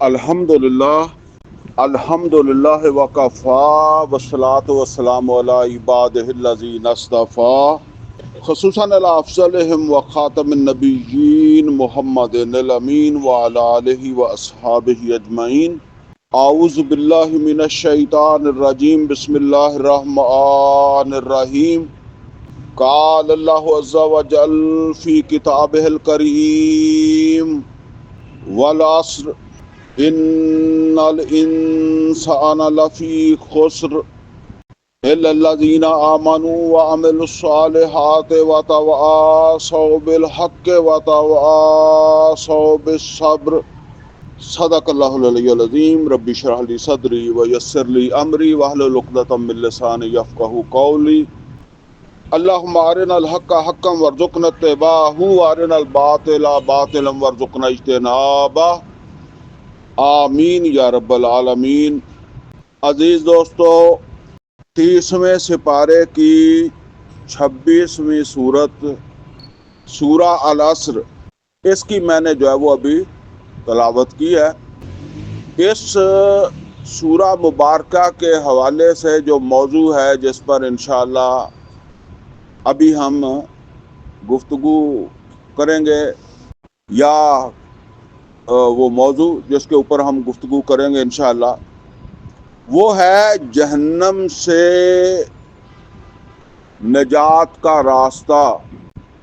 الحمدللہ وکفا والصلاۃ والسلام علی عبادہ الذین اصطفیٰ خصوصاً علی افضلہم وخاتم النبیین محمد الامین وعلی آلہ واصحابہ اجمعین۔ اعوذ باللہ من الشیطان الرجیم، بسم اللہ الرحمن الرحیم۔ قال اللہ عز وجل فی کتابہ الکریم والعصر ان الانسان لفی خسر الا الذین آمنوا وعملوا الصالحات وتواصوا بالحق وتواصوا بالصبر۔ صدق اللہ العلی العظیم۔ رب اشرح لی صدری ویسر لی امری واحلل عقدۃ من لسانی یفقہوا قولی۔ اللہم ارنا الحق حقا وارزقنا اتباعہ وارنا الباطل باطلا وارزقنا اجتنابہ، آمین یا رب العالمین۔ عزیز دوستو، 30ویں سپارے کی 26ویں سورت سورہ العصر، اس کی میں نے جو ہے وہ ابھی تلاوت کی ہے۔ اس سورہ مبارکہ کے حوالے سے جو موضوع ہے جس پر انشاءاللہ ابھی ہم گفتگو کریں گے، یا وہ موضوع جس کے اوپر ہم گفتگو کریں گے انشاءاللہ، وہ ہے جہنم سے نجات کا راستہ،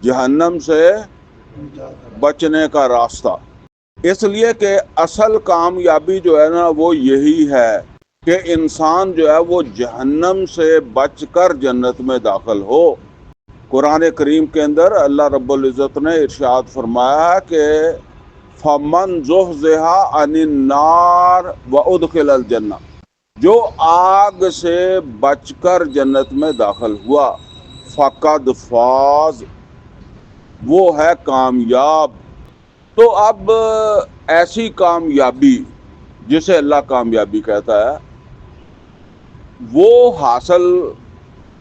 جہنم سے بچنے کا راستہ۔ اس لیے کہ اصل کامیابی جو ہے نا وہ یہی ہے کہ انسان جو ہے وہ جہنم سے بچ کر جنت میں داخل ہو۔ قرآن کریم کے اندر اللہ رب العزت نے ارشاد فرمایا کہ فَمَنْ زُحْزِحَ عَنِ النَّارِ وَأُدْخِلَ الْجَنَّةَ، جو آگ سے بچ کر جنت میں داخل ہوا، فَقَدْ فَازَ، وہ ہے کامیاب۔ تو اب ایسی کامیابی جسے اللہ کامیابی کہتا ہے، وہ حاصل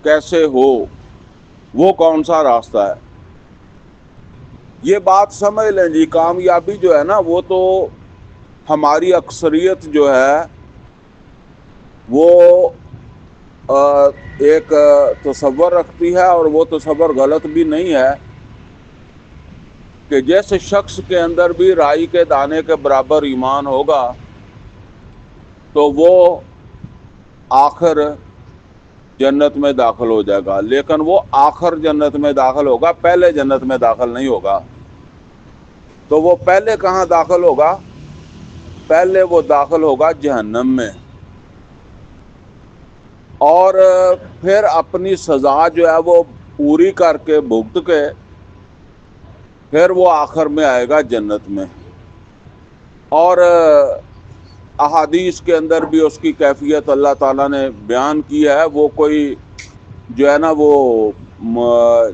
کیسے ہو، وہ کون سا راستہ ہے؟ یہ بات سمجھ لیں جی، کامیابی جو ہے نا وہ تو ہماری اکثریت جو ہے وہ ایک تصور رکھتی ہے، اور وہ تصور غلط بھی نہیں ہے، کہ جس شخص کے اندر بھی رائی کے دانے کے برابر ایمان ہوگا تو وہ آخر جنت میں داخل ہو جائے گا، لیکن وہ آخر جنت میں داخل ہوگا، پہلے جنت میں داخل نہیں ہوگا۔ تو وہ پہلے کہاں داخل ہوگا؟ پہلے وہ داخل ہوگا جہنم میں، اور پھر اپنی سزا جو ہے وہ پوری کر کے بھگت کے پھر وہ آخر میں آئے گا جنت میں۔ اور احادیث کے اندر بھی اس کی کیفیت اللہ تعالیٰ نے بیان کی ہے۔ وہ کوئی جو ہے نا وہ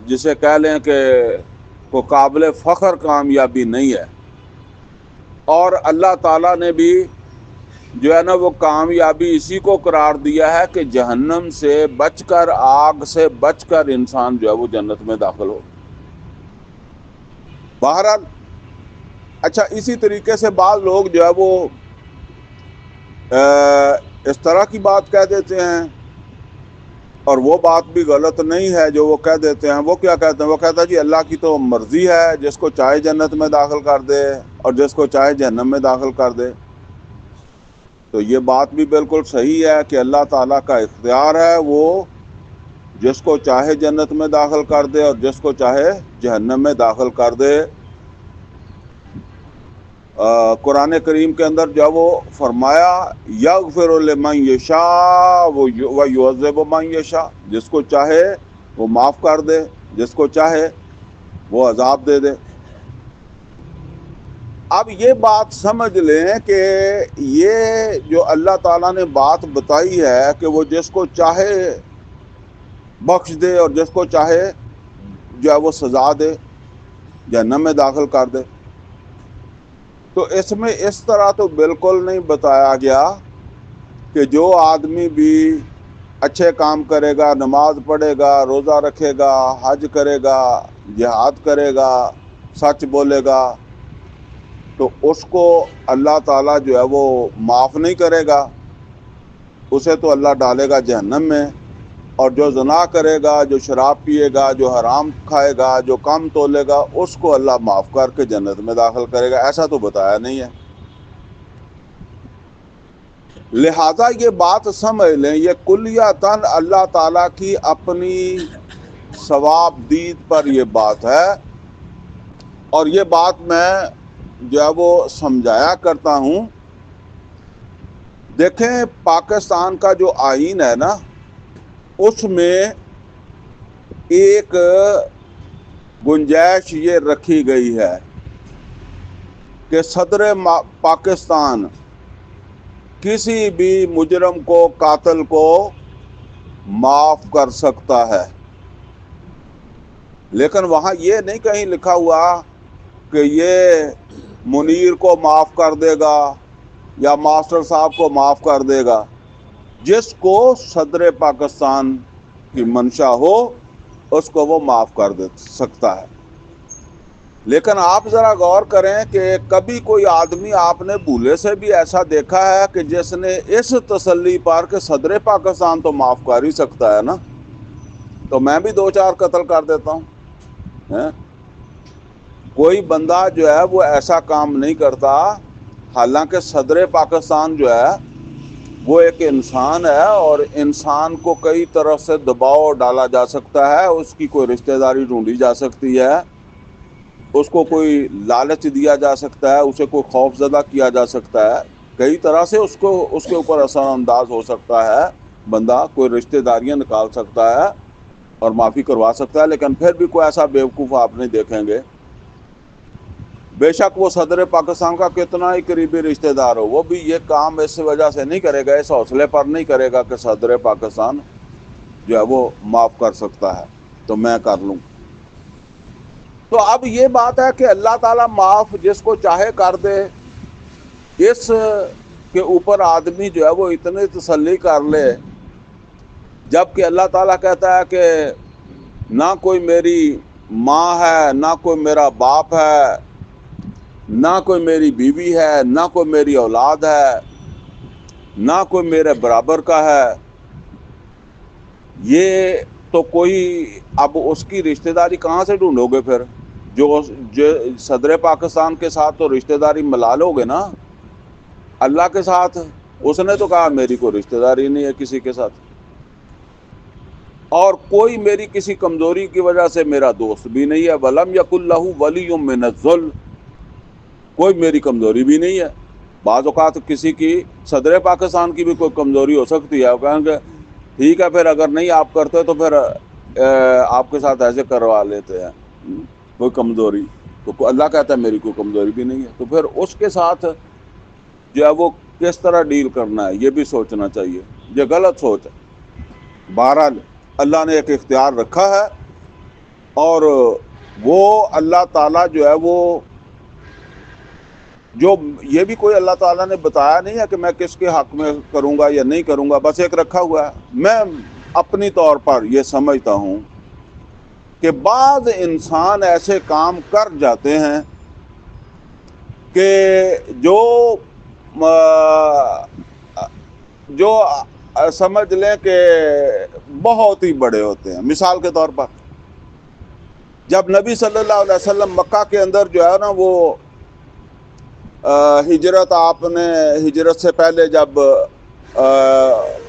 جسے کہہ لیں کہ کو قابل فخر کامیابی نہیں ہے، اور اللہ تعالیٰ نے بھی جو ہے نا وہ کامیابی اسی کو قرار دیا ہے کہ جہنم سے بچ کر، آگ سے بچ کر انسان جو ہے وہ جنت میں داخل ہو۔ بہرحال اچھا، اسی طریقے سے بعض لوگ جو ہے وہ اس طرح کی بات کہہ دیتے ہیں، اور وہ بات بھی غلط نہیں ہے جو وہ کہہ دیتے ہیں۔ وہ کیا کہتے ہیں؟ وہ کہتا ہے جی اللہ کی تو مرضی ہے، جس کو چاہے جنت میں داخل کر دے اور جس کو چاہے جہنم میں داخل کر دے۔ تو یہ بات بھی بالکل صحیح ہے کہ اللہ تعالیٰ کا اختیار ہے، وہ جس کو چاہے جنت میں داخل کر دے اور جس کو چاہے جہنم میں داخل کر دے۔ قرآن کریم کے اندر جو وہ فرمایا یغفر لمن یشاء ویعذب من یشاء، جس کو چاہے وہ معاف کر دے، جس کو چاہے وہ عذاب دے دے۔ اب یہ بات سمجھ لیں کہ یہ جو اللہ تعالیٰ نے بات بتائی ہے کہ وہ جس کو چاہے بخش دے اور جس کو چاہے جو ہے وہ سزا دے، جہنم میں داخل کر دے، تو اس میں اس طرح تو بالکل نہیں بتایا گیا کہ جو آدمی بھی اچھے کام کرے گا، نماز پڑھے گا، روزہ رکھے گا، حج کرے گا، جہاد کرے گا، سچ بولے گا، تو اس کو اللہ تعالیٰ جو ہے وہ معاف نہیں کرے گا، اسے تو اللہ ڈالے گا جہنم میں، اور جو زنا کرے گا، جو شراب پیے گا، جو حرام کھائے گا، جو کم تولے گا، اس کو اللہ معاف کر کے جنت میں داخل کرے گا، ایسا تو بتایا نہیں ہے۔ لہذا یہ بات سمجھ لیں، یہ کلیتاً اللہ تعالیٰ کی اپنی ثواب دید پر یہ بات ہے، اور یہ بات میں جو ہے وہ سمجھایا کرتا ہوں۔ دیکھیں پاکستان کا جو آئین ہے نا، اس میں ایک گنجائش یہ رکھی گئی ہے کہ صدر پاکستان کسی بھی مجرم کو، قاتل کو معاف کر سکتا ہے، لیکن وہاں یہ نہیں کہیں لکھا ہوا کہ یہ منیر کو معاف کر دے گا یا ماسٹر صاحب کو معاف کر دے گا۔ جس کو صدر پاکستان کی منشا ہو اس کو وہ معاف کر دے سکتا ہے۔ لیکن آپ ذرا غور کریں کہ کبھی کوئی آدمی آپ نے بھولے سے بھی ایسا دیکھا ہے کہ جس نے اس تسلی پر کہ صدر پاکستان تو معاف کر ہی سکتا ہے نا، تو میں بھی 2-4 قتل کر دیتا ہوں۔ کوئی بندہ جو ہے وہ ایسا کام نہیں کرتا، حالانکہ صدر پاکستان جو ہے وہ ایک انسان ہے، اور انسان کو کئی طرح سے دباؤ ڈالا جا سکتا ہے، اس کی کوئی رشتہ داری ڈھونڈی جا سکتی ہے، اس کو کوئی لالچ دیا جا سکتا ہے، اسے کوئی خوف زدہ کیا جا سکتا ہے، کئی طرح سے اس کے اوپر اثر انداز ہو سکتا ہے بندہ، کوئی رشتہ داریاں نکال سکتا ہے اور معافی کروا سکتا ہے، لیکن پھر بھی کوئی ایسا بیوقوف آپ نہیں دیکھیں گے، بے شک وہ صدر پاکستان کا کتنا ہی قریبی رشتہ دار ہو، وہ بھی یہ کام اس وجہ سے نہیں کرے گا، اس حوصلے پر نہیں کرے گا کہ صدر پاکستان جو ہے وہ معاف کر سکتا ہے تو میں کر لوں۔ تو اب یہ بات ہے کہ اللہ تعالیٰ معاف جس کو چاہے کر دے، اس کے اوپر آدمی جو ہے وہ اتنی تسلی کر لے، جبکہ اللہ تعالیٰ کہتا ہے کہ نہ کوئی میری ماں ہے، نہ کوئی میرا باپ ہے، نہ کوئی میری بیوی ہے، نہ کوئی میری اولاد ہے، نہ کوئی میرے برابر کا ہے۔ یہ تو کوئی اب اس کی رشتہ داری کہاں سے ڈھونڈو گے پھر؟ جو صدر پاکستان کے ساتھ تو رشتہ داری ملا لو گے نا اللہ کے ساتھ۔ اس نے تو کہا میری کوئی رشتہ داری نہیں ہے کسی کے ساتھ، اور کوئی میری کسی کمزوری کی وجہ سے میرا دوست بھی نہیں ہے۔ وَلَمْ يَكُنْ لَهُ وَلِيٌّ مِّنَ الذُّلِّ، کوئی میری کمزوری بھی نہیں ہے۔ بعض اوقات کسی کی، صدر پاکستان کی بھی کوئی کمزوری ہو سکتی ہے، وہ کہیں گے ٹھیک ہے پھر اگر نہیں آپ کرتے تو پھر آپ کے ساتھ ایسے کروا لیتے ہیں، کوئی کمزوری تو اللہ کہتا ہے میری کوئی کمزوری بھی نہیں ہے، تو پھر اس کے ساتھ جو ہے وہ کس طرح ڈیل کرنا ہے یہ بھی سوچنا چاہیے۔ یہ غلط سوچ ہے۔ بہرحال اللہ نے ایک اختیار رکھا ہے، اور وہ اللہ تعالیٰ جو ہے وہ جو یہ بھی کوئی اللہ تعالیٰ نے بتایا نہیں ہے کہ میں کس کے حق میں کروں گا یا نہیں کروں گا، بس ایک رکھا ہوا ہے۔ میں اپنی طور پر یہ سمجھتا ہوں کہ بعض انسان ایسے کام کر جاتے ہیں کہ جو سمجھ لیں کہ بہت ہی بڑے ہوتے ہیں۔ مثال کے طور پر جب نبی صلی اللہ علیہ وسلم مکہ کے اندر جو ہے نا وہ ہجرت، آپ نے ہجرت سے پہلے جب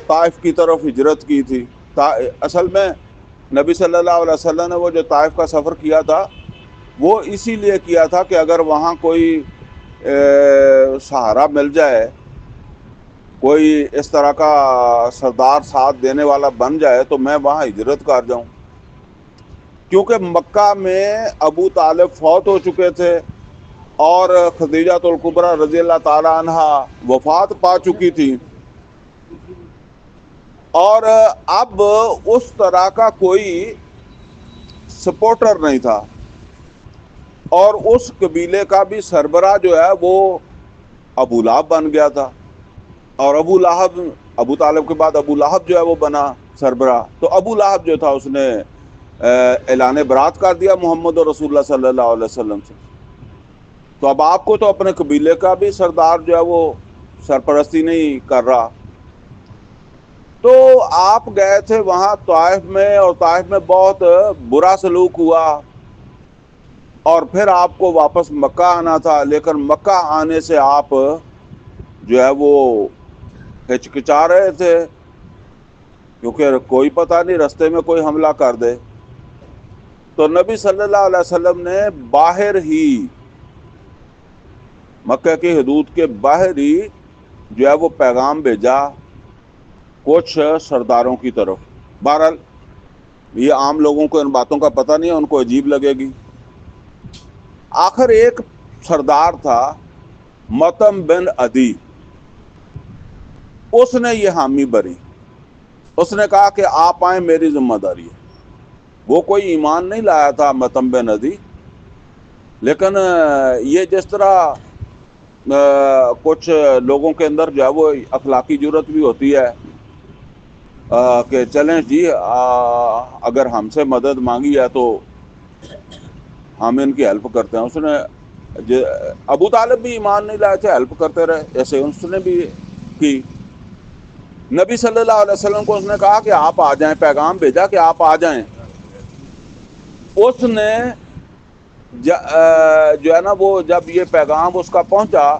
طائف کی طرف ہجرت کی تھی، اصل میں نبی صلی اللہ علیہ وسلم نے وہ جو طائف کا سفر کیا تھا وہ اسی لیے کیا تھا کہ اگر وہاں کوئی سہارا مل جائے، کوئی اس طرح کا سردار ساتھ دینے والا بن جائے تو میں وہاں ہجرت کر جاؤں، کیونکہ مکہ میں ابو طالب فوت ہو چکے تھے اور خدیجہ الکبریٰ رضی اللہ تعالی عنہا وفات پا چکی تھی، اور اب اس طرح کا کوئی سپورٹر نہیں تھا، اور اس قبیلے کا بھی سربراہ جو ہے وہ ابو لہب بن گیا تھا، اور ابو طالب کے بعد ابو لہب جو ہے وہ بنا سربراہ۔ تو ابو لہب جو تھا اس نے اعلان برات کر دیا محمد رسول اللہ صلی اللہ علیہ وسلم سے، تو اب آپ کو تو اپنے قبیلے کا بھی سردار جو ہے وہ سرپرستی نہیں کر رہا. تو آپ گئے تھے وہاں طائف میں، اور طائف میں بہت برا سلوک ہوا، اور پھر آپ کو واپس مکہ آنا تھا، لیکن مکہ آنے سے آپ جو ہے وہ ہچکچا رہے تھے، کیونکہ کوئی پتہ نہیں رستے میں کوئی حملہ کر دے. تو نبی صلی اللہ علیہ وسلم نے باہر ہی، مکہ کی حدود کے باہر ہی جو ہے وہ پیغام بھیجا کچھ سرداروں کی طرف. بہرحال یہ عام لوگوں کو ان باتوں کا پتہ نہیں ہے، ان کو عجیب لگے گی. آخر ایک سردار تھا مطعم بن عدی، اس نے یہ حامی بھری. اس نے کہا کہ آپ آئیں، میری ذمہ داری ہے. وہ کوئی ایمان نہیں لایا تھا مطعم بن عدی، لیکن یہ جس طرح کچھ لوگوں کے اندر جو ہے وہ اخلاقی جرات بھی ہوتی ہے کہ چلیں جی اگر ہم سے مدد مانگی ہے تو ہم ان کی ہیلپ کرتے ہیں. اس نے ابو طالب بھی ایمان نہیں لائے تھے، ہیلپ کرتے رہے، ایسے اس نے بھی کی. نبی صلی اللہ علیہ وسلم کو اس نے کہا کہ آپ آ جائیں، پیغام بھیجا کہ آپ آ جائیں. اس نے جو ہے نا وہ جب یہ پیغام اس کا پہنچا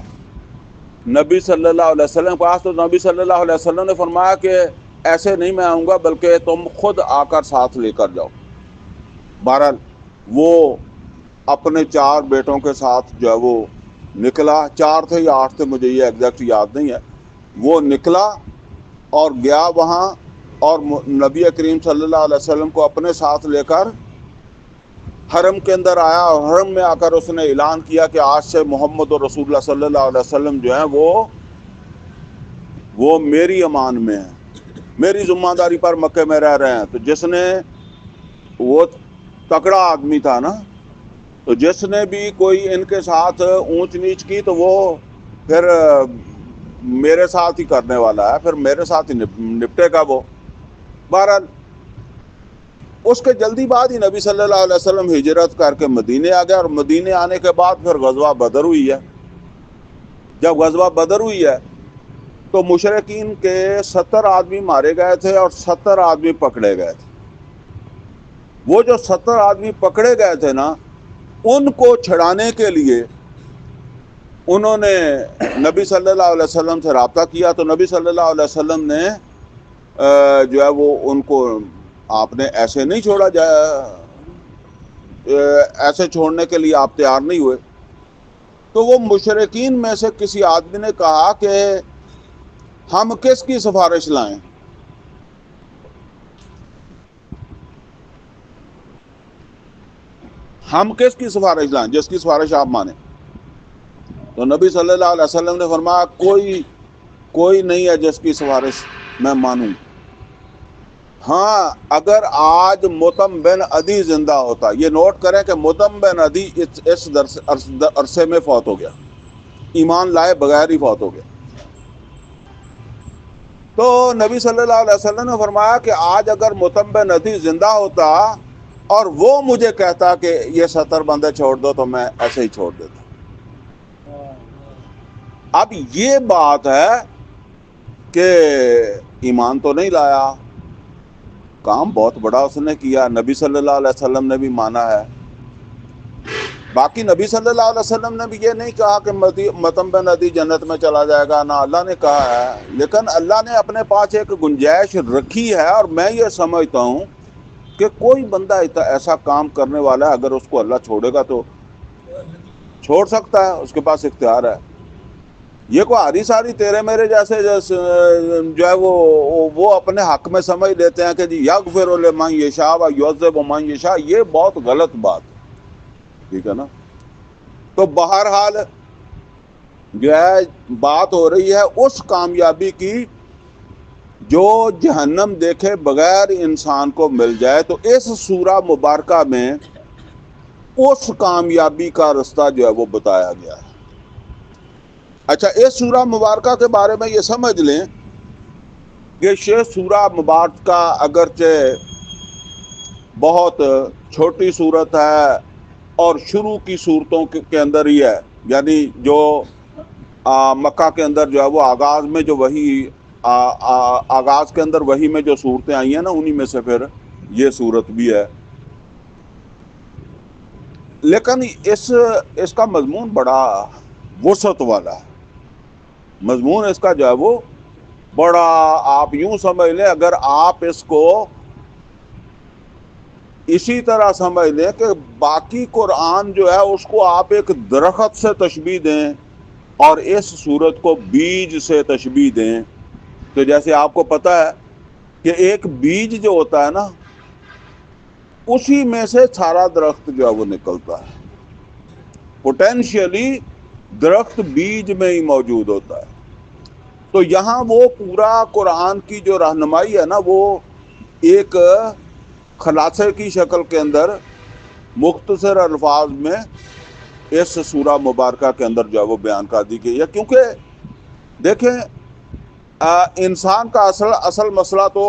نبی صلی اللہ علیہ وسلم کے پاس، تو نبی صلی اللہ علیہ وسلم نے فرمایا کہ ایسے نہیں میں آؤں گا، بلکہ تم خود آ کر ساتھ لے کر جاؤ. بہرحال وہ اپنے 4 بیٹوں کے ساتھ جو ہے وہ نکلا. 4 تھے یا 8 تھے، مجھے یہ ایگزیکٹ یاد نہیں ہے. وہ نکلا اور گیا وہاں، اور نبی کریم صلی اللہ علیہ وسلم کو اپنے ساتھ لے کر حرم کے اندر آیا، اور حرم میں آ کر اس نے اعلان کیا کہ آج سے محمد رسول اللہ صلی اللہ علیہ وسلم جو ہیں وہ میری امان میں ہیں، میری ذمہ داری پر مکے میں رہ رہے ہیں. تو جس نے، وہ تکڑا آدمی تھا نا، تو جس نے بھی کوئی ان کے ساتھ اونچ نیچ کی تو وہ پھر میرے ساتھ ہی کرنے والا ہے، پھر میرے ساتھ ہی نپٹے گا وہ. بہرحال اس کے جلدی بعد ہی نبی صلی اللہ علیہ وسلم ہجرت کر کے مدینے آ گیا، اور مدینے آنے کے بعد پھر غزوہ بدر ہوئی ہے. جب غزوہ بدر ہوئی ہے تو مشرکین کے 70 آدمی مارے گئے تھے اور 70 آدمی پکڑے گئے تھے. وہ جو 70 آدمی پکڑے گئے تھے نا، ان کو چھڑانے کے لیے انہوں نے نبی صلی اللہ علیہ وسلم سے رابطہ کیا. تو نبی صلی اللہ علیہ وسلم نے جو ہے وہ ان کو، آپ نے ایسے نہیں چھوڑا ایسے چھوڑنے کے لیے آپ تیار نہیں ہوئے. تو وہ مشرکین میں سے کسی آدمی نے کہا کہ ہم کس کی سفارش لائیں؟ ہم کس کی سفارش لائیں؟ جس کی سفارش آپ مانیں. تو نبی صلی اللہ علیہ وسلم نے فرمایا کوئی نہیں ہے جس کی سفارش میں مانوں. ہاں، اگر آج مطعم بن عدی زندہ ہوتا، یہ نوٹ کریں کہ مطعم بن عدی اس عرصے میں فوت ہو گیا، ایمان لائے بغیر ہی فوت ہو گیا. تو نبی صلی اللہ علیہ وسلم نے فرمایا کہ آج اگر مطعم بن عدی زندہ ہوتا اور وہ مجھے کہتا کہ یہ 70 بندے چھوڑ دو، تو میں ایسے ہی چھوڑ دیتا. اب یہ بات ہے کہ ایمان تو نہیں لایا، کام بہت بڑا اس نے کیا، نبی صلی اللہ علیہ وسلم نے بھی مانا ہے. باقی نبی صلی اللہ علیہ وسلم نے بھی یہ نہیں کہا کہ مطعم بن عدی جنت میں چلا جائے گا، نہ اللہ نے کہا ہے، لیکن اللہ نے اپنے پاس ایک گنجائش رکھی ہے. اور میں یہ سمجھتا ہوں کہ کوئی بندہ ایسا کام کرنے والا ہے، اگر اس کو اللہ چھوڑے گا تو چھوڑ سکتا ہے، اس کے پاس اختیار ہے. یہ کوئی آری ساری تیرے میرے جیسے جو ہے وہ اپنے حق میں سمجھ لیتے ہیں کہ جی یغفر لمن یشاء و یعذب من یشاء. یہ بہت غلط بات ہے، ٹھیک ہے نا. تو بہرحال جو ہے بات ہو رہی ہے اس کامیابی کی جو جہنم دیکھے بغیر انسان کو مل جائے. تو اس سورہ مبارکہ میں اس کامیابی کا رستہ جو ہے وہ بتایا گیا ہے. اچھا، اس سورہ مبارکہ کے بارے میں یہ سمجھ لیں کہ یہ سورہ مبارکہ اگرچہ بہت چھوٹی صورت ہے اور شروع کی صورتوں کے اندر ہی ہے، یعنی جو مکہ کے اندر جو ہے وہ آغاز میں جو وہی آغاز کے اندر وہی میں جو صورتیں آئی ہیں نا، انہی میں سے پھر یہ صورت بھی ہے. لیکن اس کا مضمون بڑا وسعت والا ہے. مضمون اس کا جو ہے وہ بڑا، آپ یوں سمجھ لیں، اگر آپ اس کو اسی طرح سمجھ لیں کہ باقی قرآن جو ہے اس کو آپ ایک درخت سے تشبیہ دیں اور اس صورت کو بیج سے تشبیہ دیں، تو جیسے آپ کو پتہ ہے کہ ایک بیج جو ہوتا ہے نا، اسی میں سے سارا درخت جو ہے وہ نکلتا ہے. پوٹینشیلی درخت بیج میں ہی موجود ہوتا ہے. تو یہاں وہ پورا قرآن کی جو رہنمائی ہے نا، وہ ایک خلاصے کی شکل کے اندر مختصر الفاظ میں اس سورہ مبارکہ کے اندر جو ہے وہ بیان کر دی گئی ہے. کیونکہ دیکھیں، انسان کا اصل مسئلہ تو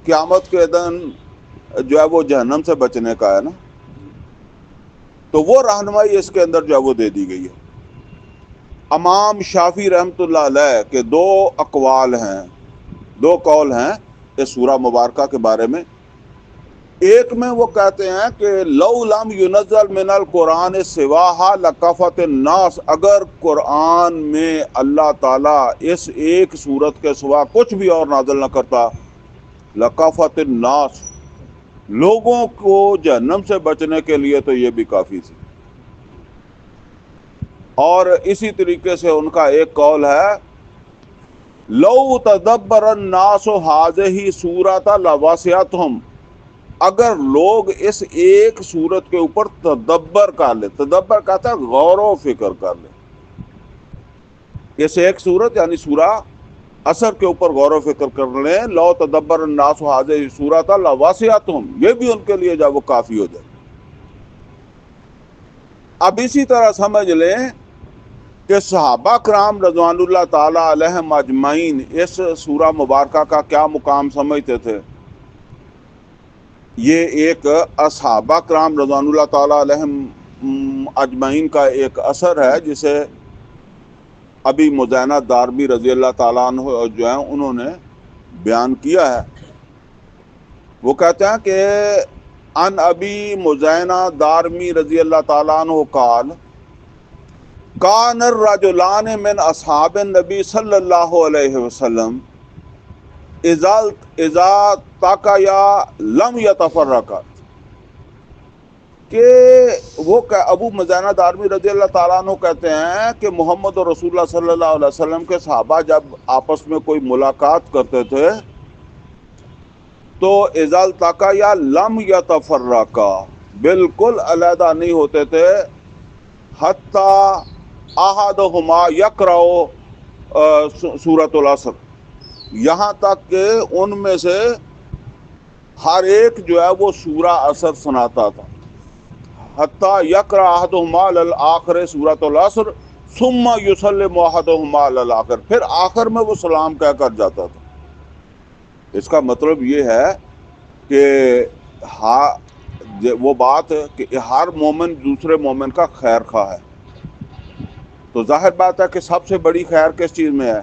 قیامت کے دن جو ہے وہ جہنم سے بچنے کا ہے نا، تو وہ رہنمائی اس کے اندر جو ہے وہ دے دی گئی ہے. امام شافعی رحمۃ اللہ علیہ کے دو اقوال ہیں، دو قول ہیں اس سورہ مبارکہ کے بارے میں. ایک میں وہ کہتے ہیں کہ لو لم ينزل من القرآن سواہا لکفت الناس، اگر قرآن میں اللہ تعالیٰ اس ایک سورت کے سوا کچھ بھی اور نازل نہ کرتا، لکفت الناس، لوگوں کو جہنم سے بچنے کے لیے تو یہ بھی کافی تھی. اور اسی طریقے سے ان کا ایک قول ہے، لو تدبر الناس هذه سورۃ لوسعتهم، اگر لوگ اس ایک صورت کے اوپر تدبر کر لیں، تدبر کہتا ہے غور و فکر کر لیں، اس ایک صورت یعنی سورہ اثر کے اوپر غور و فکر کر لیں، لو تدبر الناس هذه سورۃ لوسعتهم، یہ بھی ان کے لیے جو وہ کافی ہو جائے. اب اسی طرح سمجھ لیں کہ صحابہ کرام رضوان اللہ تعالی علیہم اجمعین اس سورہ مبارکہ کا کیا مقام سمجھتے تھے. یہ ایک صحابہ کرام رضوان اللہ تعالی علیہم اجمعین کا ایک اثر ہے، جسے ابی مزینہ دارمی رضی اللہ تعالیٰ عنہ جو ہیں انہوں نے بیان کیا ہے. وہ کہتے ہیں کہ ان ابی مزینہ دارمی رضی اللہ تعالیٰ عنہ قال کان الرجلان من اصحاب النبی صلی اللہ علیہ وسلم اذا تقیا لم یتفرقا، کہ وہ ابو مزینہ دارمی رضی اللہ تعالیٰ عنہ کہتے ہیں کہ محمد رسول اللہ صلی اللہ علیہ وسلم کے صحابہ جب آپس میں کوئی ملاقات کرتے تھے تو اذا التقیا لم یتفرقا، بالکل علیحدہ نہیں ہوتے تھے، حتی احدہما یقرأ سورۃ العصر، یہاں تک کہ ان میں سے ہر ایک جو ہے وہ سورہ عصر سناتا تھا. حتی یقرأ احدہما علی الآخر سورۃ العصر ثم یسلم احدہما علی الآخر، پھر آخر میں وہ سلام کہہ کر جاتا تھا. اس کا مطلب یہ ہے کہ وہ بات کہ ہر مومن دوسرے مومن کا خیر خواہ ہے. تو ظاہر بات ہے کہ سب سے بڑی خیر کس چیز میں ہے؟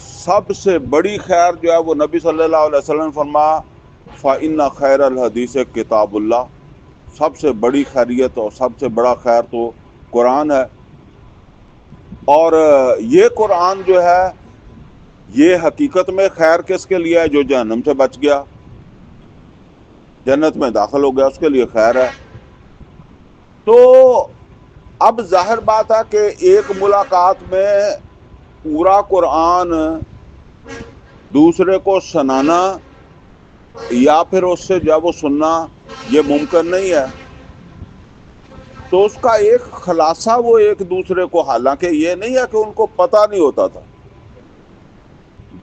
سب سے بڑی خیر جو ہے وہ نبی صلی اللہ علیہ وسلم فرما فَإِنَّ خَيْرَ الْحَدِيثِ کتاب اللہ، سب سے بڑی خیریت اور سب سے بڑا خیر تو قرآن ہے. اور یہ قرآن جو ہے یہ حقیقت میں خیر کس کے لیے ہے؟ جو جہنم سے بچ گیا، جنت میں داخل ہو گیا، اس کے لیے خیر ہے. تو اب ظاہر بات ہے کہ ایک ملاقات میں پورا قرآن دوسرے کو سنانا یا پھر اس سے جب وہ سننا یہ ممکن نہیں ہے. تو اس کا ایک خلاصہ وہ ایک دوسرے کو، حالانکہ یہ نہیں ہے کہ ان کو پتہ نہیں ہوتا تھا،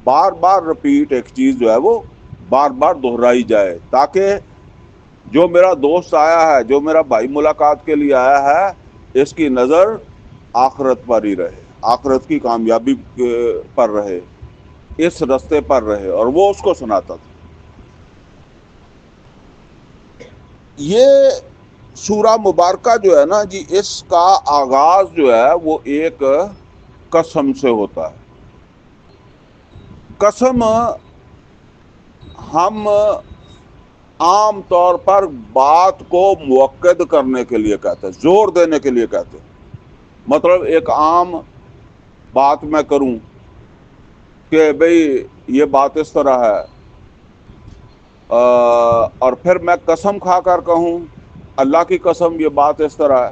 بار بار رپیٹ ایک چیز جو ہے وہ بار بار دہرائی جائے، تاکہ جو میرا دوست آیا ہے، جو میرا بھائی ملاقات کے لیے آیا ہے، اس کی نظر آخرت پر ہی رہے، آخرت کی کامیابی پر رہے، اس رستے پر رہے، اور وہ اس کو سناتا تھا. یہ سورہ مبارکہ جو ہے نا جی، اس کا آغاز جو ہے وہ ایک قسم سے ہوتا ہے. قسم ہم عام طور پر بات کو مؤکد کرنے کے لیے کہتے ہیں، زور دینے کے لیے کہتے ہیں. مطلب ایک عام بات میں کروں کہ بھئی یہ بات اس طرح ہے، اور پھر میں قسم کھا کر کہوں اللہ کی قسم یہ بات اس طرح ہے،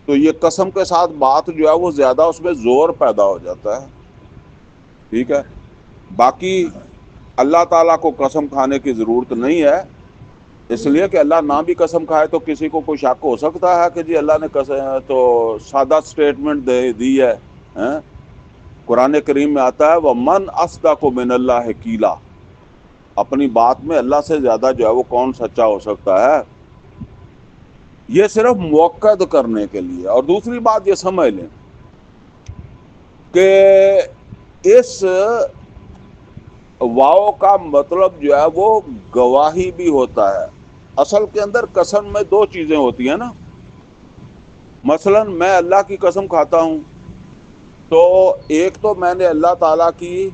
تو یہ قسم کے ساتھ بات جو ہے وہ زیادہ اس میں زور پیدا ہو جاتا ہے. ٹھیک ہے. باقی اللہ تعالیٰ کو قسم کھانے کی ضرورت نہیں ہے، اس لیے کہ اللہ نہ بھی قسم کھائے تو کسی کو کوئی شک ہو سکتا ہے کہ جی اللہ نے قسم تو سادہ سٹیٹمنٹ دی ہے. قرآن کریم میں آتا ہے وَمَنْ أَصْدَقُ مِنَ اللَّهِ قِيلًا، اپنی بات میں اللہ سے زیادہ جو ہے وہ کون سچا ہو سکتا ہے. یہ صرف مؤکد کرنے کے لیے. اور دوسری بات یہ سمجھ لیں کہ اس واو کا مطلب جو ہے وہ گواہی بھی ہوتا ہے. اصل کے اندر قسم میں دو چیزیں ہوتی ہیں نا. مثلا میں اللہ کی قسم کھاتا ہوں تو ایک تو میں نے اللہ تعالیٰ کی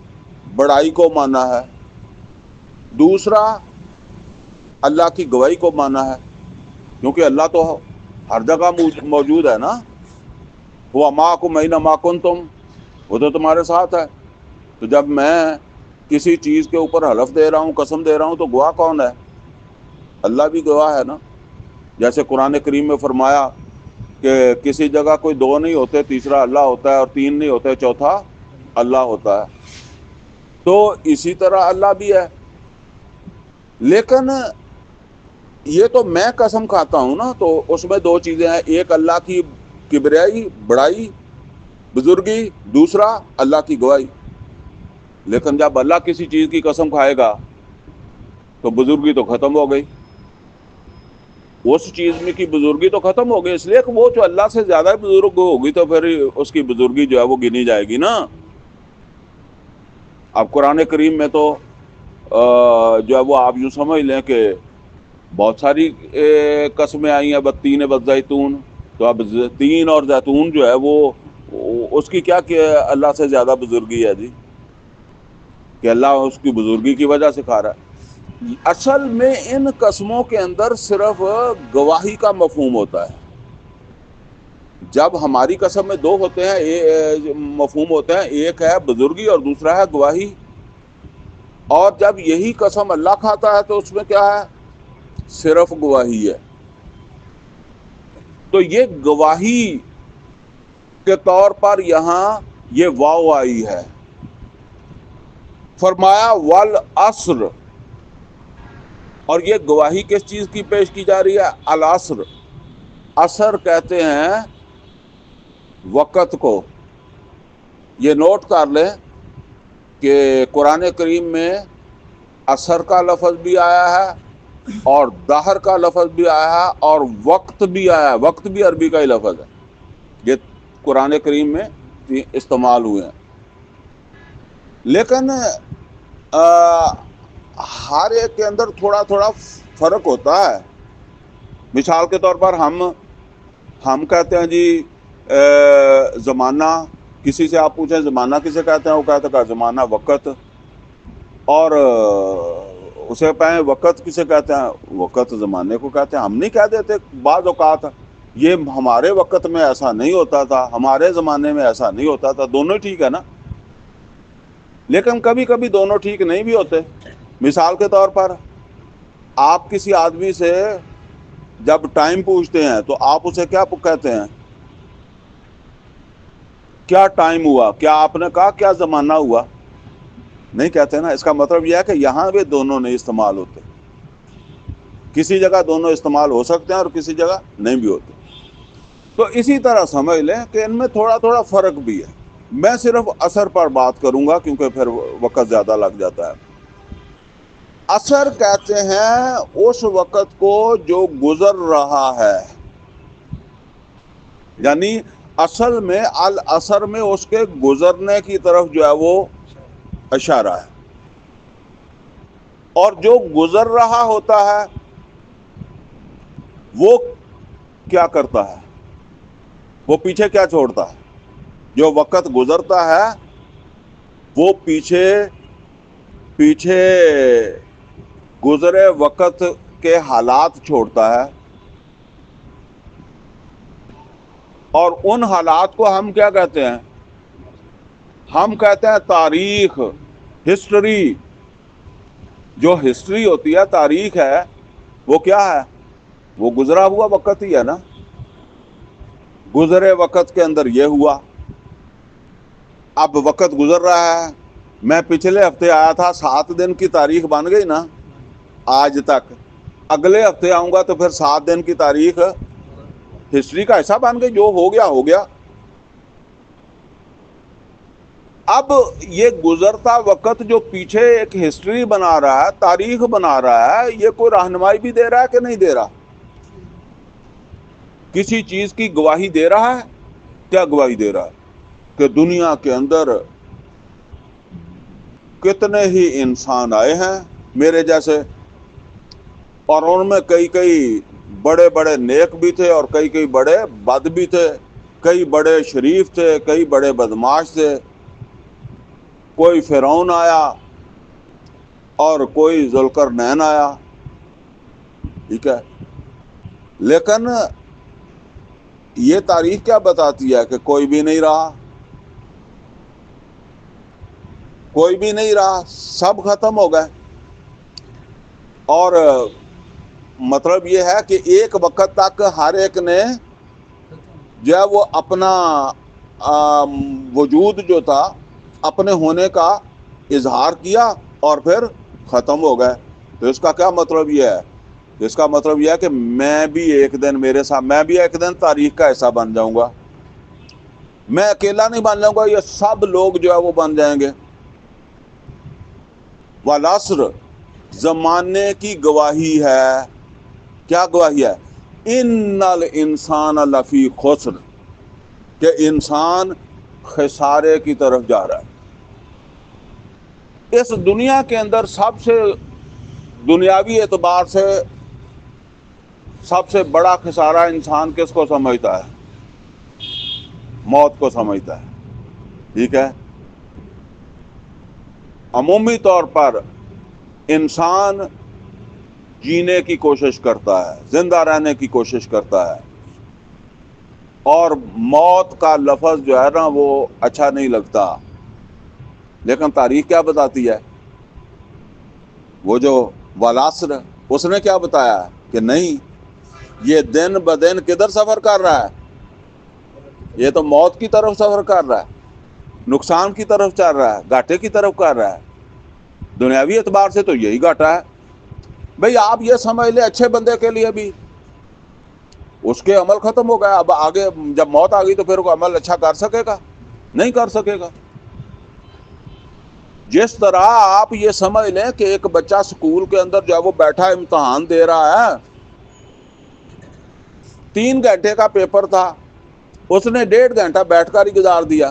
بڑائی کو مانا ہے، دوسرا اللہ کی گواہی کو مانا ہے، کیونکہ اللہ تو ہر جگہ موجود ہے نا. وہ مَعَکُمْ أَيْنَمَا كُنتُمْ، وہ تو تمہارے ساتھ ہے. تو جب میں کسی چیز کے اوپر حلف دے رہا ہوں، قسم دے رہا ہوں، تو گواہ کون ہے؟ اللہ بھی گواہ ہے نا. جیسے قرآن کریم میں فرمایا کہ کسی جگہ کوئی دو نہیں ہوتے، تیسرا اللہ ہوتا ہے، اور تین نہیں ہوتے، چوتھا اللہ ہوتا ہے. تو اسی طرح اللہ بھی ہے. لیکن یہ تو میں قسم کھاتا ہوں نا، تو اس میں دو چیزیں ہیں، ایک اللہ کی کبریائی، بڑائی، بزرگی، دوسرا اللہ کی گواہی. لیکن جب اللہ کسی چیز کی قسم کھائے گا تو بزرگی تو ختم ہو گئی. اس چیز میں کی بزرگی تو ختم ہو گئی، اس لیے کہ وہ جو اللہ سے زیادہ بزرگ ہوگی تو پھر اس کی بزرگی جو ہے وہ گنی جائے گی نا. اب قرآن کریم میں تو جو ہے وہ آپ یوں سمجھ لیں کہ بہت ساری قسمیں آئی ہیں، بتین والزیتون. تو اب تین اور زیتون جو ہے وہ اس کی کیا کہ اللہ سے زیادہ بزرگی ہے جی، کہ اللہ اس کی بزرگی کی وجہ سے کھا رہا ہے. اصل میں ان قسموں کے اندر صرف گواہی کا مفہوم ہوتا ہے. جب ہماری قسم میں دو ہوتے ہیں، مفہوم ہوتے ہیں، ایک ہے بزرگی اور دوسرا ہے گواہی. اور جب یہی قسم اللہ کھاتا ہے تو اس میں کیا ہے؟ صرف گواہی ہے. تو یہ گواہی کے طور پر یہاں یہ واو آئی ہے. فرمایا والعصر، اور یہ گواہی کس چیز کی پیش کی جا رہی ہے؟ العصر. عصر کہتے ہیں وقت کو. یہ نوٹ کر لیں کہ قرآن کریم میں عصر کا لفظ بھی آیا ہے اور دہر کا لفظ بھی آیا ہے اور وقت بھی آیا ہے. وقت بھی عربی کا ہی لفظ ہے. یہ قرآن کریم میں استعمال ہوئے ہیں. لیکن ہر ایک کے اندر تھوڑا تھوڑا فرق ہوتا ہے. مثال کے طور پر ہم کہتے ہیں جی زمانہ. کسی سے آپ پوچھیں زمانہ کسے کہتے ہیں، وہ کہتے ہیں زمانہ وقت. اور اسے کہیں وقت کسے کہتے ہیں، وقت زمانے کو کہتے ہیں. ہم نہیں کہہ دیتے بعض اوقات یہ ہمارے وقت میں ایسا نہیں ہوتا تھا، ہمارے زمانے میں ایسا نہیں ہوتا تھا. دونوں ٹھیک ہے نا. لیکن کبھی کبھی دونوں ٹھیک نہیں بھی ہوتے. مثال کے طور پر آپ کسی آدمی سے جب ٹائم پوچھتے ہیں تو آپ اسے کیا کہتے ہیں؟ کیا ٹائم ہوا؟ کیا آپ نے کہا کیا زمانہ ہوا؟ نہیں کہتے نا. اس کا مطلب یہ ہے کہ یہاں بھی دونوں نہیں استعمال ہوتے. کسی جگہ دونوں استعمال ہو سکتے ہیں اور کسی جگہ نہیں بھی ہوتے. تو اسی طرح سمجھ لیں کہ ان میں تھوڑا تھوڑا فرق بھی ہے. میں صرف عصر پر بات کروں گا کیونکہ پھر وقت زیادہ لگ جاتا ہے. عصر کہتے ہیں اس وقت کو جو گزر رہا ہے، یعنی اصل میں العصر میں اس کے گزرنے کی طرف جو ہے وہ اشارہ ہے. اور جو گزر رہا ہوتا ہے وہ کیا کرتا ہے؟ وہ پیچھے کیا چھوڑتا ہے؟ جو وقت گزرتا ہے وہ پیچھے گزرے وقت کے حالات چھوڑتا ہے، اور ان حالات کو ہم کیا کہتے ہیں؟ ہم کہتے ہیں تاریخ، ہسٹری۔ جو ہسٹری ہوتی ہے، تاریخ ہے، وہ کیا ہے؟ وہ گزرا ہوا وقت ہی ہے نا۔ گزرے وقت کے اندر یہ ہوا، اب وقت گزر رہا ہے۔ میں پچھلے ہفتے آیا تھا، 7 دن کی تاریخ بن گئی نا آج تک۔ اگلے ہفتے آؤں گا تو پھر 7 دن کی تاریخ ہسٹری کا حصہ بن گئی، جو ہو گیا ہو گیا۔ اب یہ گزرتا وقت جو پیچھے ایک ہسٹری بنا رہا ہے، تاریخ بنا رہا ہے، یہ کوئی رہنمائی بھی دے رہا ہے کہ نہیں دے رہا؟ کسی چیز کی گواہی دے رہا ہے؟ کیا گواہی دے رہا ہے؟ کہ دنیا کے اندر کتنے ہی انسان آئے ہیں میرے جیسے، اور ان میں کئی بڑے بڑے نیک بھی تھے اور کئی بڑے بد بھی تھے، کئی بڑے شریف تھے، کئی بڑے بدماش تھے۔ کوئی فرعون آیا اور کوئی ذوالقرنین آیا، ٹھیک ہے۔ لیکن یہ تاریخ کیا بتاتی ہے؟ کہ کوئی بھی نہیں رہا، کوئی بھی نہیں رہا، سب ختم ہو گئے۔ اور مطلب یہ ہے کہ ایک وقت تک ہر ایک نے جو ہے وہ اپنا وجود جو تھا، اپنے ہونے کا اظہار کیا اور پھر ختم ہو گئے۔ تو اس کا کیا مطلب یہ ہے؟ اس کا مطلب یہ ہے کہ میں بھی ایک دن تاریخ کا حصہ بن جاؤں گا۔ میں اکیلا نہیں بن جاؤں گا، یہ سب لوگ جو ہے وہ بن جائیں گے۔ والعصر، زمانے کی گواہی ہے۔ کیا گواہی ہے؟ ان الانسان لفی خسر، کہ انسان خسارے کی طرف جا رہا ہے۔ اس دنیا کے اندر سب سے دنیاوی اعتبار سے سب سے بڑا خسارہ انسان کس کو سمجھتا ہے؟ موت کو سمجھتا ہے، ٹھیک ہے۔ عمومی طور پر انسان جینے کی کوشش کرتا ہے، زندہ رہنے کی کوشش کرتا ہے، اور موت کا لفظ جو ہے نا وہ اچھا نہیں لگتا۔ لیکن تاریخ کیا بتاتی ہے؟ وہ جو والعصر، اس نے کیا بتایا کہ نہیں، یہ دن بدن کدھر سفر کر رہا ہے؟ یہ تو موت کی طرف سفر کر رہا ہے، نقصان کی طرف چل رہا ہے، گھاٹے کی طرف کر رہا ہے۔ دنیاوی اعتبار سے تو یہی گھاٹا ہے۔ بھئی آپ یہ سمجھ لیں اچھے بندے کے لیے بھی اس کے عمل ختم ہو گیا، اب آگے جب موت آ گئی تو پھر وہ عمل اچھا کر سکے گا؟ نہیں کر سکے گا۔ جس طرح آپ یہ سمجھ لیں کہ ایک بچہ سکول کے اندر جو ہے وہ بیٹھا امتحان دے رہا ہے، 3 گھنٹے کا پیپر تھا، اس نے 1.5 گھنٹہ بیٹھ کر ہی گزار دیا،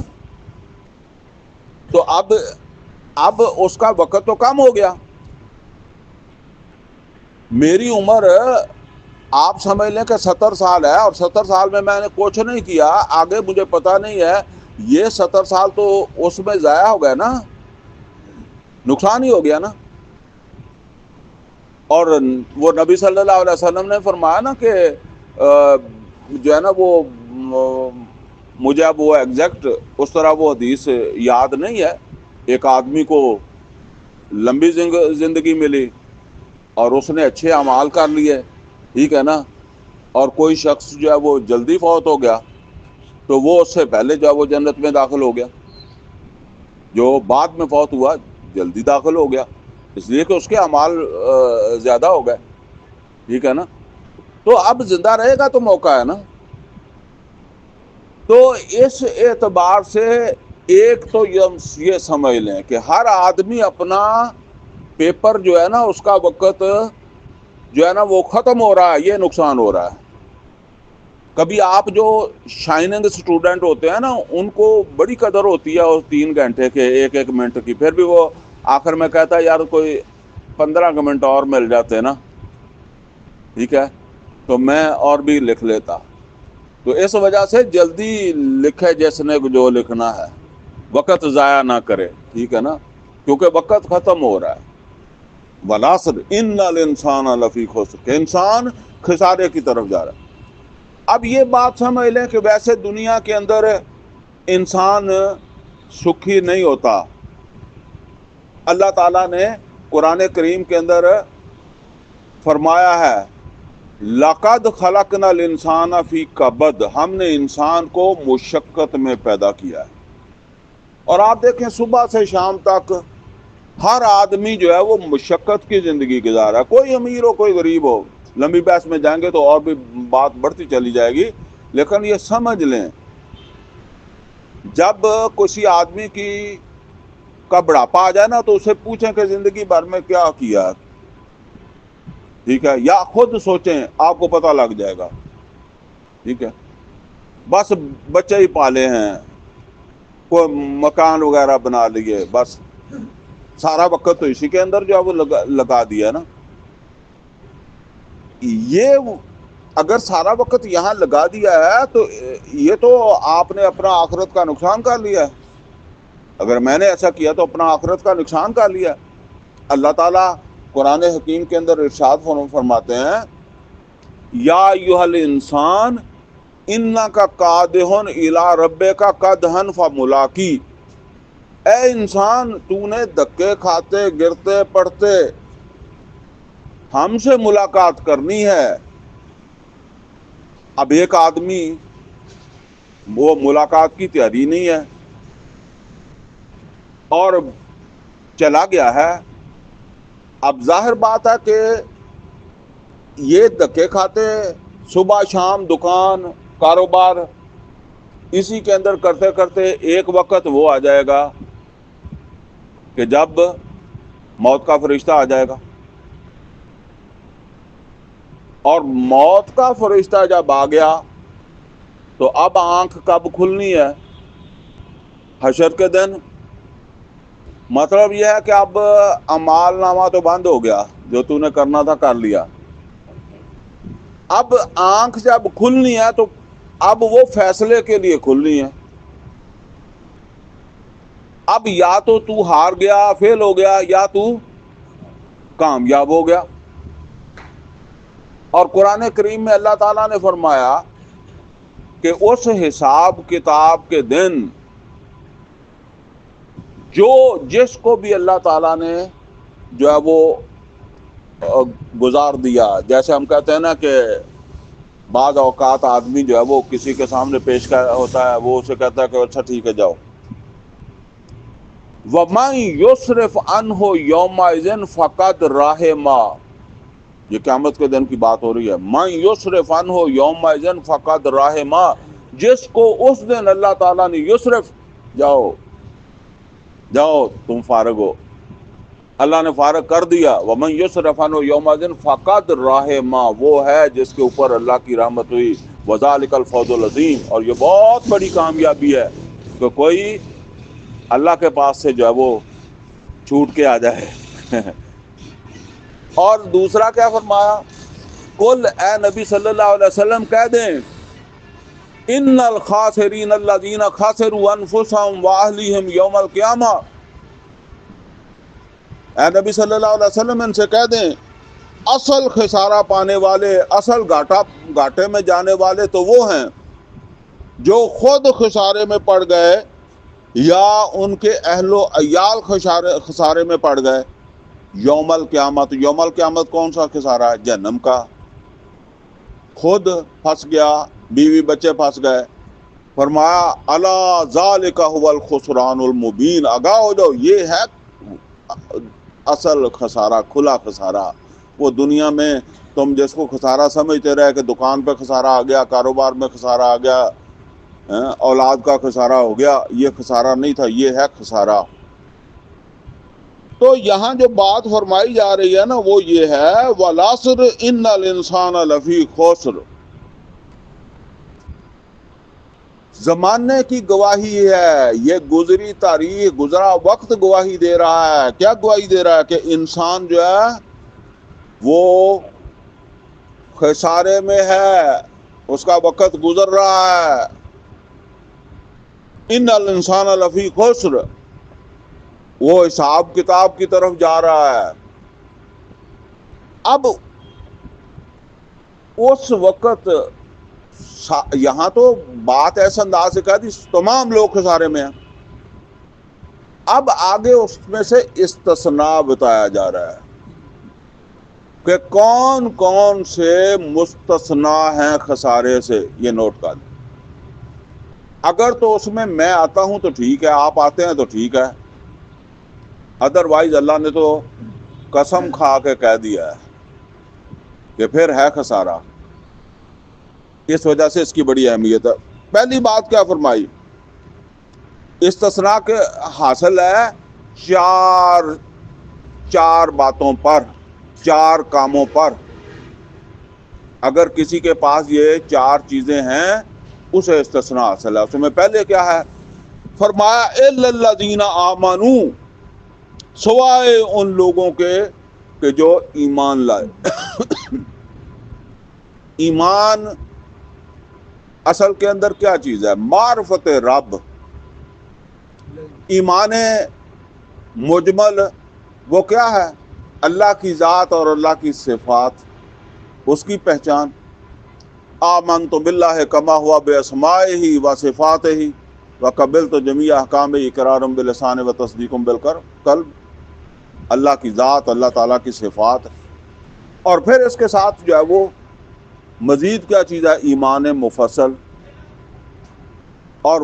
تو اب اس کا وقت تو کم ہو گیا۔ میری عمر آپ سمجھ لیں کہ 70 سال ہے، اور 70 سال میں نے کچھ نہیں کیا، آگے مجھے پتا نہیں ہے، یہ 70 سال تو اس میں ضائع ہو گیا نا، نقصان ہی ہو گیا نا۔ اور وہ نبی صلی اللہ علیہ وسلم نے فرمایا نا کہ جو ہے نا وہ مجھے اب وہ ایگزیکٹ اس طرح وہ حدیث یاد نہیں ہے، ایک آدمی کو لمبی زندگی ملی اور اس نے اچھے اعمال کر لیے، ٹھیک ہے نا، اور کوئی شخص جو ہے وہ جلدی فوت ہو گیا تو وہ اس سے پہلے جو ہے وہ جنت میں داخل ہو گیا، جو بعد میں فوت ہوا جلدی داخل ہو گیا، اس لیے کہ اس کے اعمال زیادہ ہو گئے، ٹھیک ہے نا۔ تو اب زندہ رہے گا تو موقع ہے نا۔ تو اس اعتبار سے ایک تو یہ سمجھ لیں کہ ہر آدمی اپنا پیپر جو ہے نا اس کا وقت جو ہے نا وہ ختم ہو رہا ہے، یہ نقصان ہو رہا ہے۔ کبھی آپ جو شائننگ اسٹوڈنٹ ہوتے ہیں نا ان کو بڑی قدر ہوتی ہے اور 3 گھنٹے کے 1 منٹ کی، پھر بھی وہ آخر میں کہتا ہے یار کوئی 15 منٹ اور مل جاتے نا، ٹھیک ہے، تو میں اور بھی لکھ لیتا۔ تو اس وجہ سے جلدی لکھے جس نے جو لکھنا ہے، وقت ضائع نہ کرے، ٹھیک ہے نا، کیونکہ وقت ختم ہو رہا ہے۔ والعصر ان الانسان لفی خسر، کہ انسان خسارے کی طرف جا رہا ہے۔ اب یہ بات سمجھ لیں کہ ویسے دنیا کے اندر انسان سکھی نہیں ہوتا۔ اللہ تعالیٰ نے قرآن کریم کے اندر فرمایا ہے لَقَدْ خَلَقْنَا الْإِنسَانَ فِي كَبَدٍ، ہم نے انسان کو مشقت میں پیدا کیا ہے۔ اور آپ دیکھیں صبح سے شام تک ہر آدمی جو ہے وہ مشقت کی زندگی گزارا ہے، کوئی امیر ہو کوئی غریب ہو۔ لمبی بحث میں جائیں گے تو اور بھی بات بڑھتی چلی جائے گی، لیکن یہ سمجھ لیں جب کسی آدمی کا بڑھاپا آ جائے نا تو اسے پوچھیں کہ زندگی بھر میں کیا کیا، ٹھیک ہے، یا خود سوچیں، آپ کو پتہ لگ جائے گا، ٹھیک ہے۔ بس بچے ہی پالے ہیں، کوئی مکان وغیرہ بنا لیے، بس سارا وقت تو اسی کے اندر جو ہے وہ لگا دیا نا۔ یہ اگر سارا وقت یہاں لگا دیا ہے تو یہ تو آپ نے اپنا آخرت کا نقصان کر لیا ہے۔ اگر میں نے ایسا کیا تو اپنا آخرت کا نقصان کر لیا۔ اللہ تعالیٰ قرآن حکیم کے اندر ارشاد فرماتے ہیں یا ایھا الانسان انک کادح الی ربک کدحا فملاقی، اے انسان تو نے دھکے کھاتے گرتے پڑتے ہم سے ملاقات کرنی ہے۔ اب ایک آدمی وہ ملاقات کی تیاری نہیں ہے اور چلا گیا ہے، اب ظاہر بات ہے کہ یہ دھکے کھاتے صبح شام دکان کاروبار اسی کے اندر کرتے کرتے ایک وقت وہ آ جائے گا کہ جب موت کا فرشتہ آ جائے گا، اور موت کا فرشتہ جب آ گیا تو اب آنکھ کب کھلنی ہے؟ حشر کے دن۔ مطلب یہ ہے کہ اب اعمال نامہ تو بند ہو گیا، جو تو نے کرنا تھا کر لیا۔ اب آنکھ جب کھلنی ہے تو اب وہ فیصلے کے لیے کھلنی ہے۔ اب یا تو ہار گیا فیل ہو گیا یا تو کامیاب ہو گیا۔ اور قرآن کریم میں اللہ تعالیٰ نے فرمایا کہ اس حساب کتاب کے دن جس کو بھی اللہ تعالیٰ نے جو ہے وہ گزار دیا، جیسے ہم کہتے ہیں نا کہ بعض اوقات آدمی جو ہے وہ کسی کے سامنے پیش ہوتا ہے، وہ اسے کہتا ہے کہ اچھا ٹھیک ہے جاؤ۔ وَمَن يُصْرِفْ عَنْهُ يَوْمَئِذٍ فَقَدْ رَحِمَهُ، یہ قیامت کے دن کی بات ہو رہی ہے۔ مَن يُصْرِفْ عَنْهُ يَوْمَئِذٍ فَقَدْ رَحِمَهُ، جس کو اس دن اللہ تعالیٰ نے یسرف، جاؤ تم فارغ ہو، اللہ نے فارغ کر دیا۔ وَمَن يُصْرِفْ عَنْهُ يَوْمَئِذٍ فَقَدْ رَحِمَهُ، وہ ہے جس کے اوپر اللہ کی رحمت ہوئی۔ وَذَلِكَ الْفَوْزُ الْعَظِيمُ، اور یہ بہت بڑی کامیابی ہے کہ کوئی اللہ کے پاس سے جو ہے وہ چھوٹ کے آ جائے۔ اور دوسرا کیا فرمایا؟ قل، اے نبی صلی اللہ علیہ وسلم کہہ دیں ان الخاسرین الذین خسروا انفسهم واہلیہم یوم القیامہ، اے نبی صلی اللہ علیہ وسلم ان سے کہہ دیں اصل خسارہ پانے والے، اصل گھاٹے میں جانے والے تو وہ ہیں جو خود خسارے میں پڑ گئے یا ان کے اہل و عیال خسارے میں پڑ گئے یوم القیامت۔ یوم القیامت کون سا خسارہ ہے؟ جہنم کا۔ خود پھنس گیا، بیوی بچے پھنس گئے، فرمایا الا ذالک هو الخسران المبین، آگاہ ہو جاؤ، یہ ہے اصل خسارہ، کھلا خسارہ۔ وہ دنیا میں تم جس کو خسارہ سمجھتے رہے کہ دکان پہ خسارہ آ گیا، کاروبار میں خسارہ آ گیا، اولاد کا خسارہ ہو گیا، یہ خسارہ نہیں تھا، یہ ہے خسارہ۔ تو یہاں جو بات فرمائی جا رہی ہے نا وہ یہ ہے والعصر ان الانسان لفی خسر، زمانے کی گواہی ہے، یہ گزری تاریخ، گزرا وقت گواہی دے رہا ہے۔ کیا گواہی دے رہا ہے؟ کہ انسان جو ہے وہ خسارے میں ہے، اس کا وقت گزر رہا ہے. ان الانسان لفی خسر، وہ حساب کتاب کی طرف جا رہا ہے. اب اس وقت یہاں تو بات ایسا انداز سے کہا دی تمام لوگ خسارے میں ہیں. اب آگے اس میں سے استثناء بتایا جا رہا ہے کہ کون کون سے مستثنیٰ ہیں خسارے سے. یہ نوٹ کر لیں. اگر تو اس میں آتا ہوں تو ٹھیک ہے، آپ آتے ہیں تو ٹھیک ہے، ادروائز اللہ نے تو قسم کھا کے کہہ دیا ہے کہ پھر ہے خسارہ. اس وجہ سے اس کی بڑی اہمیت ہے. پہلی بات کیا فرمائی؟ استثناء کے حاصل ہے چار باتوں پر، چار کاموں پر. اگر کسی کے پاس یہ چار چیزیں ہیں اسے استثناء حاصل ہے. اس میں پہلے کیا ہے؟ فرمایا الا الذین آمنوا، سوائے ان لوگوں کے کہ جو ایمان لائے. ایمان اصل کے اندر کیا چیز ہے؟ معرفت رب. ایمان مجمل وہ کیا ہے؟ اللہ کی ذات اور اللہ کی صفات، اس کی پہچان. آمنت باللہ کما ہوا باسمائہ و صفاتہ وقبلت جمیع احکام اقرار باللسان و تصدیق بالقلب. اللہ کی ذات، اللہ تعالیٰ کی صفات، اور پھر اس کے ساتھ جو ہے وہ مزید کیا چیز ہے؟ ایمان مفصل. اور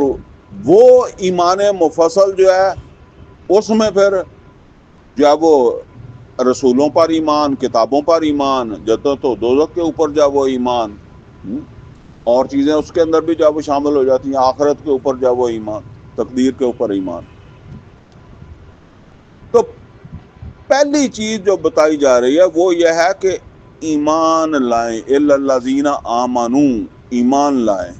وہ ایمان مفصل جو ہے اس میں پھر جو ہے وہ رسولوں پر ایمان، کتابوں پر ایمان، جنت و دوزخ کے اوپر جو ہے وہ ایمان، اور چیزیں اس کے اندر بھی جو ہے وہ شامل ہو جاتی ہیں. آخرت کے اوپر جو ہے وہ ایمان، تقدیر کے اوپر ایمان. تو پہلی چیز جو بتائی جا رہی ہے وہ یہ ہے کہ ایمان لائیں. الا الذین آمنوا، ایمان لائیں.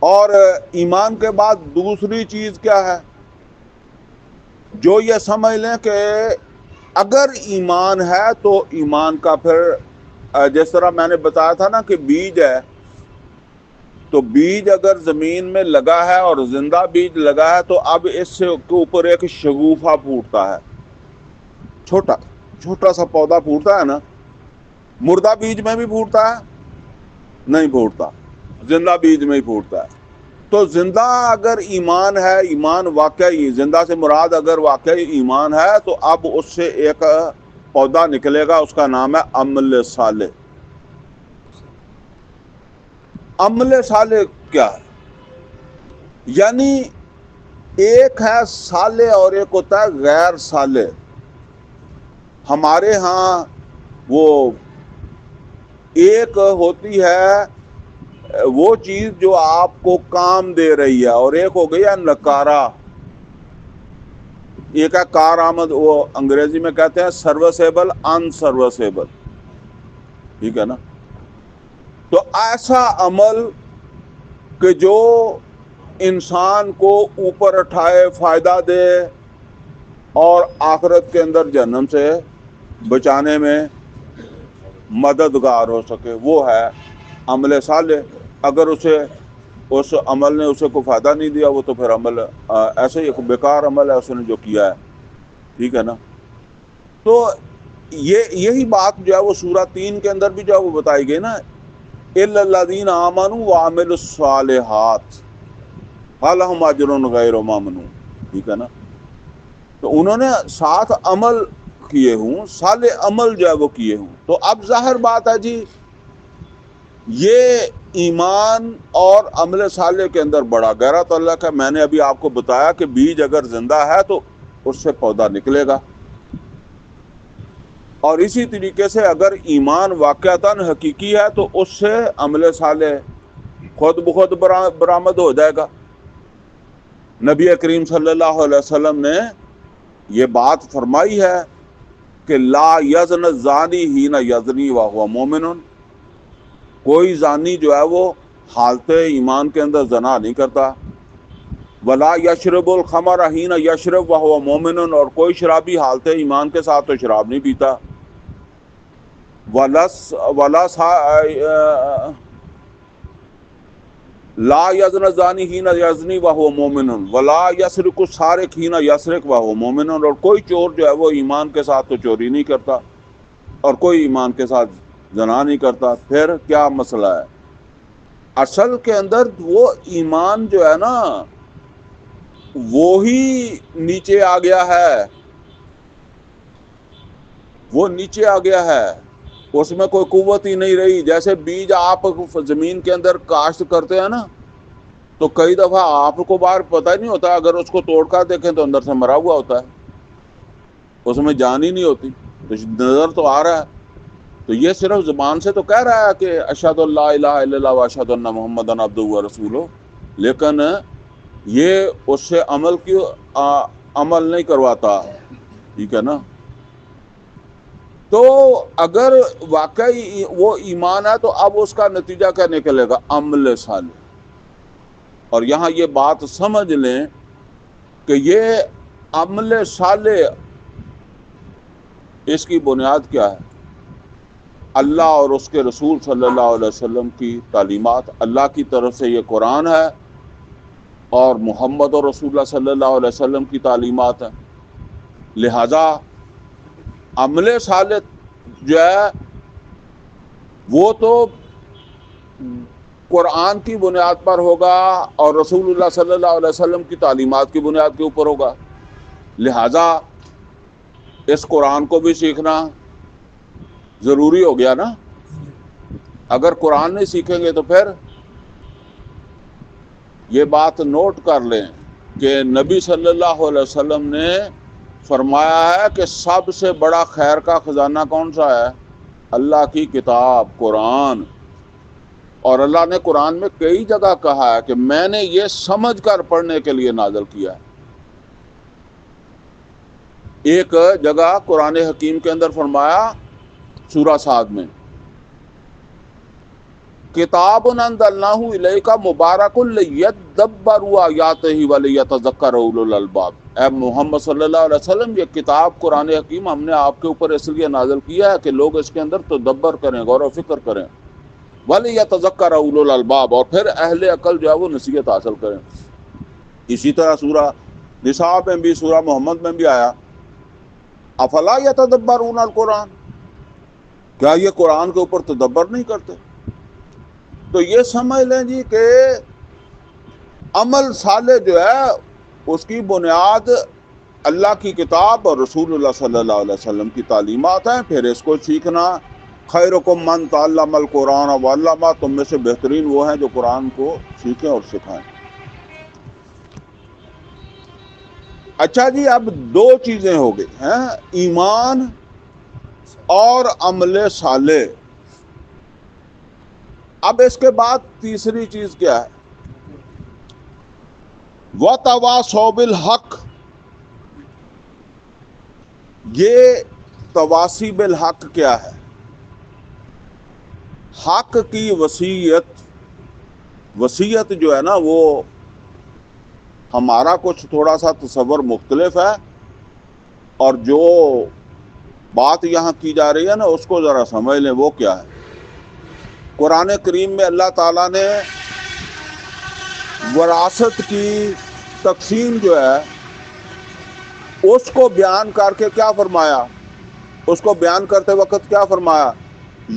اور ایمان کے بعد دوسری چیز کیا ہے؟ جو یہ سمجھ لیں کہ اگر ایمان ہے تو ایمان کا پھر جس طرح میں نے بتایا تھا نا کہ بیج ہے، تو بیج اگر زمین میں لگا ہے اور زندہ بیج لگا ہے تو اب اس سے کے اوپر ایک شگوفہ پھوٹتا ہے. چھوٹا سا پودا پھوٹتا ہے نا. مردہ بیج میں بھی پھوٹتا ہے؟ نہیں پھوٹتا، زندہ بیج میں ہی پھوٹتا ہے. تو زندہ اگر ایمان ہے، ایمان واقعی، زندہ سے مراد اگر واقعی ایمان ہے، تو اب اس سے ایک پودا نکلے گا، اس کا نام ہے عمل صالح. عمل صالح کیا ہے؟ یعنی ایک ہے صالح اور ایک ہوتا ہے غیر صالح. ہمارے ہاں وہ ایک ہوتی ہے وہ چیز جو آپ کو کام دے رہی ہے، اور ایک ہو گئی ہے نکارہ. ایک ہے کار آمد، وہ انگریزی میں کہتے ہیں سروسیبل، ان سروسیبل. ٹھیک ہے نا؟ تو ایسا عمل کہ جو انسان کو اوپر اٹھائے، فائدہ دے، اور آخرت کے اندر جہنم سے بچانے میں مددگار ہو سکے، وہ ہے عمل صالح. اگر اس عمل نے اسے کوئی فائدہ نہیں دیا، وہ تو پھر عمل ایسے ہی ایک بیکار عمل ہے اس نے جو کیا ہے. ٹھیک ہے نا؟ تو یہی بات جو ہے وہ سورہ 3 کے اندر بھی جو ہے وہ بتائی گئی نا، الا الذین آمنوا وعملوا الصالحات فلہم اجر غیر ممنون. ٹھیک ہے نا؟ تو انہوں نے ساتھ عمل کیے ہوں، صالح عمل جو ہے وہ کیے ہوں. تو اب ظاہر بات ہے جی، یہ ایمان اور عمل صالح کے اندر بڑا گہرا تعلق ہے. میں نے ابھی آپ کو بتایا کہ بیج اگر زندہ ہے تو اس سے پودا نکلے گا، اور اسی طریقے سے اگر ایمان واقعتاً حقیقی ہے تو اس سے عمل صالح خود بخود برآمد ہو جائے گا. نبی کریم صلی اللہ علیہ وسلم نے یہ بات فرمائی ہے کہ لا یزن الزانی حین یزنی وہو مومن. کوئی زانی جو ہے وہ حالت ایمان کے اندر زنا نہیں کرتا. ولا یشرب الخمر حین یشرب وہو مومن، اور کوئی شرابی حالت ایمان کے ساتھ تو شراب نہیں پیتا. لا یزن الزانی حین یزنی وہو مومن ولا یسرق السارق حین یسرق وہو مومن، اور کوئی چور جو ہے وہ ایمان کے ساتھ تو چوری نہیں کرتا اور کوئی ایمان کے ساتھ زنا نہیں کرتا۔ پھر کیا مسئلہ ہے؟ اصل کے اندر وہ ایمان جو ہے نا وہی نیچے آ گیا ہے، وہ نیچے آ گیا ہے، اس میں کوئی قوت ہی نہیں رہی۔ جیسے بیج آپ زمین کے اندر کاشت کرتے ہیں نا، تو کئی دفعہ آپ کو باہر پتہ ہی نہیں ہوتا، اگر اس کو توڑ کر دیکھیں تو اندر سے مرا ہوا ہوتا ہے، اس میں جان ہی نہیں ہوتی، تو نظر تو آ رہا ہے۔ تو یہ صرف زبان سے تو کہہ رہا ہے کہ اشہد اللہ الہ الا اللہ و اشہد ان محمدن عبدہ و رسولہ، لیکن یہ اس سے عمل نہیں کرواتا، ٹھیک ہے نا۔ تو اگر واقعی وہ ایمان ہے تو اب اس کا نتیجہ کیا نکلے گا؟ عمل صالح۔ اور یہاں یہ بات سمجھ لیں کہ یہ عمل صالح اس کی بنیاد کیا ہے؟ اللہ اور اس کے رسول صلی اللہ علیہ وسلم کی تعلیمات، اللہ کی طرف سے یہ قرآن ہے اور محمد اور رسول اللہ صلی اللہ علیہ وسلم کی تعلیمات ہیں۔ لہذا عمل صالح جو ہے وہ تو قرآن کی بنیاد پر ہوگا اور رسول اللہ صلی اللہ علیہ وسلم کی تعلیمات کی بنیاد کے اوپر ہوگا۔ لہذا اس قرآن کو بھی سیکھنا ضروری ہو گیا نا۔ اگر قرآن نہیں سیکھیں گے تو پھر یہ بات نوٹ کر لیں کہ نبی صلی اللہ علیہ وسلم نے فرمایا ہے کہ سب سے بڑا خیر کا خزانہ کون سا ہے؟ اللہ کی کتاب قرآن۔ اور اللہ نے قرآن میں کئی جگہ کہا ہے کہ میں نے یہ سمجھ کر پڑھنے کے لیے نازل کیا ہے۔ ایک جگہ قرآن حکیم کے اندر فرمایا سورہ صاد میں، کتاب انزلناہ الیک مبارک لیدبروا آیاتہ ولیتذکر اولو الالباب۔ اے محمد صلی اللہ علیہ وسلم، یہ کتاب قرآن حکیم ہم نے آپ کے اوپر اس لیے نازل کیا ہے کہ لوگ اس کے اندر تدبر کریں، غور و فکر کریں، ولیتذکر اولو الالباب، اور پھر اہل عقل جو ہے وہ نصیحت حاصل کریں۔ اسی طرح سورہ نساء میں بھی، سورہ محمد میں بھی آیا، افلا یتدبرون القرآن، کیا یہ قرآن کے اوپر تدبر نہیں کرتے؟ تو یہ سمجھ لیں جی کہ عمل صالح جو ہے اس کی بنیاد اللہ کی کتاب اور رسول اللہ صلی اللہ علیہ وسلم کی تعلیمات ہیں۔ پھر اس کو سیکھنا، خیرکم من تعلم القرآن وعلمہ، تم میں سے بہترین وہ ہیں جو قرآن کو سیکھیں اور سکھائیں۔ اچھا جی، اب دو چیزیں ہو گئی ہیں، ایمان اور عمل صالح۔ اب اس کے بعد تیسری چیز کیا ہے؟ وَتَوَاصَوْا بِالْحَقِّ۔ یہ تواصی بالحق کیا ہے؟ حق کی وصیت جو ہے نا، وہ ہمارا کچھ تھوڑا سا تصور مختلف ہے، اور جو بات یہاں کی جا رہی ہے نا اس کو ذرا سمجھ لیں وہ کیا ہے۔ قرآن کریم میں اللہ تعالیٰ نے وراثت کی تقسیم جو ہے اس کو بیان کر کے کیا فرمایا؟ اس کو بیان کرتے وقت کیا فرمایا؟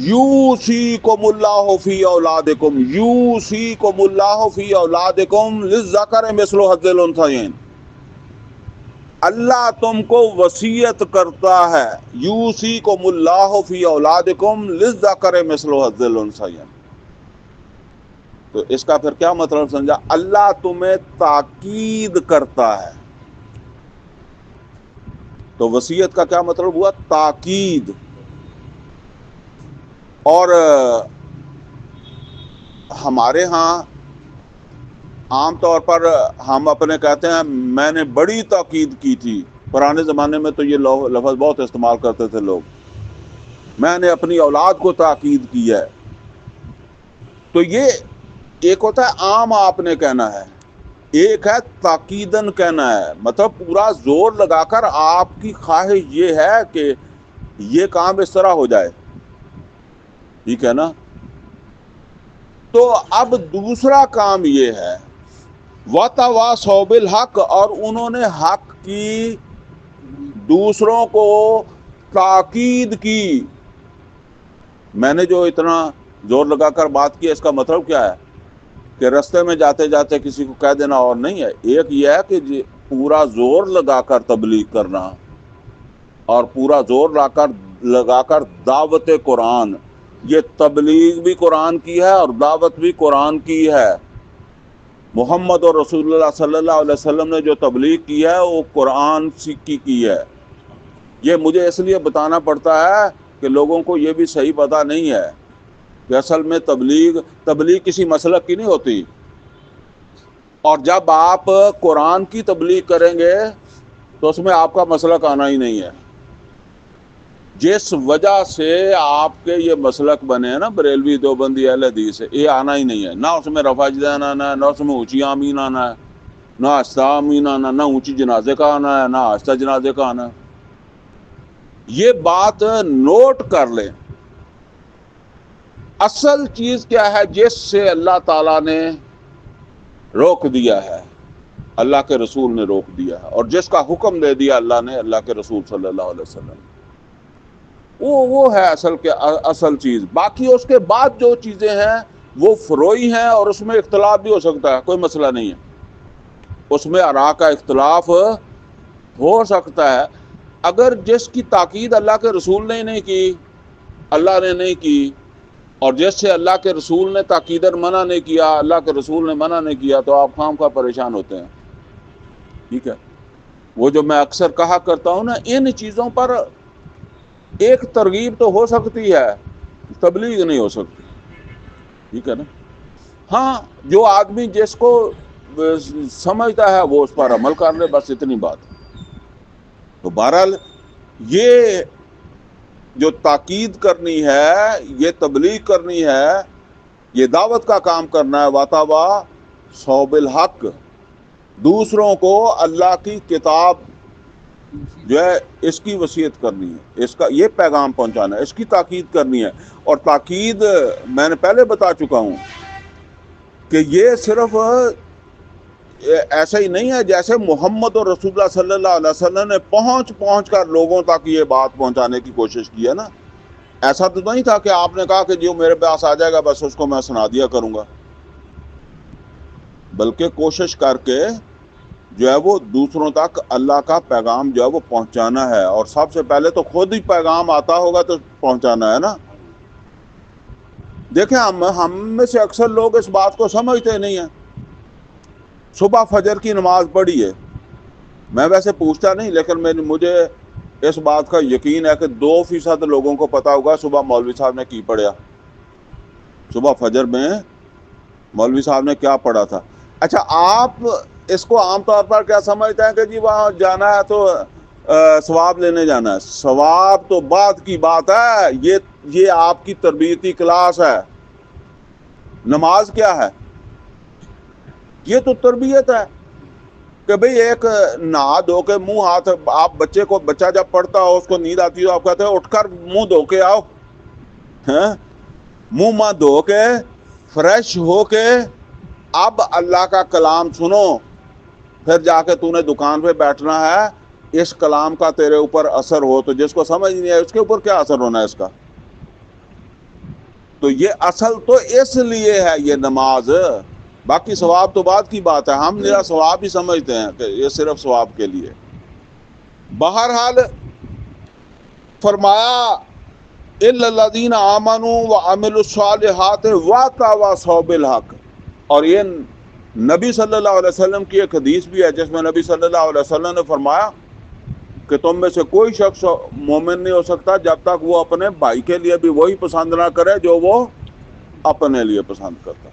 یوصیکم اللہ فی اولادکم، یوصیکم اللہ فی اولادکم للذکر مثل حظ الانثیین۔ اللہ تم کو وصیت کرتا ہے، یوصیکم اللہ فی اولادکم للذکر مثل حظ الانثیین۔ تو اس کا پھر کیا مطلب سمجھا؟ اللہ تمہیں تاکید کرتا ہے۔ تو وصیت کا کیا مطلب ہوا؟ تاکید۔ اور ہمارے ہاں عام طور پر ہم اپنے کہتے ہیں میں نے بڑی تاکید کی تھی۔ پرانے زمانے میں تو یہ لفظ بہت استعمال کرتے تھے لوگ، میں نے اپنی اولاد کو تاکید کی ہے۔ تو یہ ایک ہوتا ہے عام آپ نے کہنا ہے، ایک ہے تاکیدن کہنا ہے، مطلب پورا زور لگا کر آپ کی خواہش یہ ہے کہ یہ کام اس طرح ہو جائے۔ ٹھیک ہے نا. تو اب دوسرا کام یہ ہے وَتَوَاصَوْا بِالْحَقِّ، اور انہوں نے حق کی دوسروں کو تاکید کی. میں نے جو اتنا زور لگا کر بات کی اس کا مطلب کیا ہے کہ رستے میں جاتے جاتے کسی کو کہہ دینا اور نہیں ہے. ایک یہ ہے کہ پورا زور لگا کر تبلیغ کرنا اور پورا زور لگا کر دعوت قرآن. یہ تبلیغ بھی قرآن کی ہے اور دعوت بھی قرآن کی ہے. محمد اور رسول اللہ صلی اللہ علیہ وسلم نے جو تبلیغ کی ہے وہ قرآن کی ہے. یہ مجھے اس لیے بتانا پڑتا ہے کہ لوگوں کو یہ بھی صحیح پتہ نہیں ہے کہ اصل میں تبلیغ کسی مسلک کی نہیں ہوتی. اور جب آپ قرآن کی تبلیغ کریں گے تو اس میں آپ کا مسلک آنا ہی نہیں ہے. جس وجہ سے آپ کے یہ مسلک بنے ہیں نا بریلوی دیوبندی اہل حدیث، یہ آنا ہی نہیں ہے. نہ اس میں رفع جدین آنا ہے، نہ اس میں اونچی آمین آنا ہے، نہ آہستہ آمین آنا، نہ اونچی جنازے کا آنا ہے، نہ آہستہ جنازے کا آنا ہے. یہ بات نوٹ کر لیں. اصل چیز کیا ہے جس سے اللہ تعالیٰ نے روک دیا ہے، اللہ کے رسول نے روک دیا ہے، اور جس کا حکم دے دیا اللہ نے، اللہ کے رسول صلی اللہ علیہ وسلم، وہ ہے اصل چیز. باقی اس کے بعد جو چیزیں ہیں وہ فروعی ہیں اور اس میں اختلاف بھی ہو سکتا ہے، کوئی مسئلہ نہیں ہے. اس میں آراء کا اختلاف ہو سکتا ہے. اگر جس کی تاکید اللہ کے رسول نے نہیں کی، اللہ نے نہیں کی، اور جس سے اللہ کے رسول نے تاکیدن منع نہیں کیا، اللہ کے رسول نے منع نہیں کیا، تو آپ خام خواہ پریشان ہوتے ہیں. ٹھیک ہے. وہ جو میں اکثر کہا کرتا ہوں نا، ان چیزوں پر ایک ترغیب تو ہو سکتی ہے، تبلیغ نہیں ہو سکتی. ٹھیک ہے نا. ہاں، جو آدمی جس کو سمجھتا ہے وہ اس پر عمل کر لے، بس اتنی بات. تو بہرحال یہ جو تاکید کرنی ہے، یہ تبلیغ کرنی ہے، یہ دعوت کا کام کرنا ہے. وَتَوَاصَوْا بِالْحَقِّ، دوسروں کو اللہ کی کتاب جو ہے اس کی وصیت کرنی ہے، اس کا یہ پیغام پہنچانا ہے، اس کی تاکید کرنی ہے. اور تاکید میں نے پہلے بتا چکا ہوں کہ یہ صرف ایسا ہی نہیں ہے جیسے محمد اور رسول اللہ صلی اللہ علیہ وسلم نے پہنچ کر لوگوں تک یہ بات پہنچانے کی کوشش کی ہے نا. ایسا تو نہیں تھا کہ آپ نے کہا کہ جو میرے پاس آ جائے گا بس اس کو میں سنا دیا کروں گا، بلکہ کوشش کر کے جو ہے وہ دوسروں تک اللہ کا پیغام جو ہے وہ پہنچانا ہے. اور سب سے پہلے تو خود ہی پیغام آتا ہوگا تو پہنچانا ہے نا. دیکھیں ہم میں سے اکثر لوگ اس بات کو سمجھتے نہیں ہیں. صبح فجر کی نماز پڑھی ہے، میں ویسے پوچھتا نہیں لیکن مجھے اس بات کا یقین ہے کہ 2% لوگوں کو پتا ہوگا صبح مولوی صاحب نے کی پڑھا، صبح فجر میں مولوی صاحب نے کیا پڑھا تھا. اچھا، آپ اس کو عام طور پر کیا سمجھتے ہیں کہ جی وہاں جانا ہے تو ثواب لینے جانا ہے. ثواب تو بعد کی بات ہے، یہ آپ کی تربیتی کلاس ہے. نماز کیا ہے؟ یہ تو تربیت ہے کہ بھئی ایک نہا دھو کے منہ ہاتھ، آپ بچہ جب پڑھتا ہو اس کو نیند آتی ہو، آپ کہتے ہیں اٹھ کر منہ دھو کے آؤ، منہ دھو کے فریش ہو کے اب اللہ کا کلام سنو، پھر جا کے تو نے دکان پہ بیٹھنا ہے. اس کلام کا تیرے اوپر اثر ہو تو جس کو سمجھ نہیں ہے اس کے اوپر کیا اثر ہونا ہے اس کا. تو یہ اصل تو اس لیے ہے یہ نماز. باقی ثواب تو بعد کی بات ہے، ہم میرا ثواب ہی سمجھتے ہیں کہ یہ صرف ثواب کے لیے. بہرحال فرمایا اِلَّا الَّذِينَ آمَنُوا وَعَمِلُوا الصَّالِحَاتِ وَتَوَاصَوْا بِالْحَقِّ. اور یہ نبی صلی اللہ علیہ وسلم کی ایک حدیث بھی ہے جس میں نبی صلی اللہ علیہ وسلم نے فرمایا کہ تم میں سے کوئی شخص مومن نہیں ہو سکتا جب تک وہ اپنے بھائی کے لیے بھی وہی پسند نہ کرے جو وہ اپنے لیے پسند کرتا.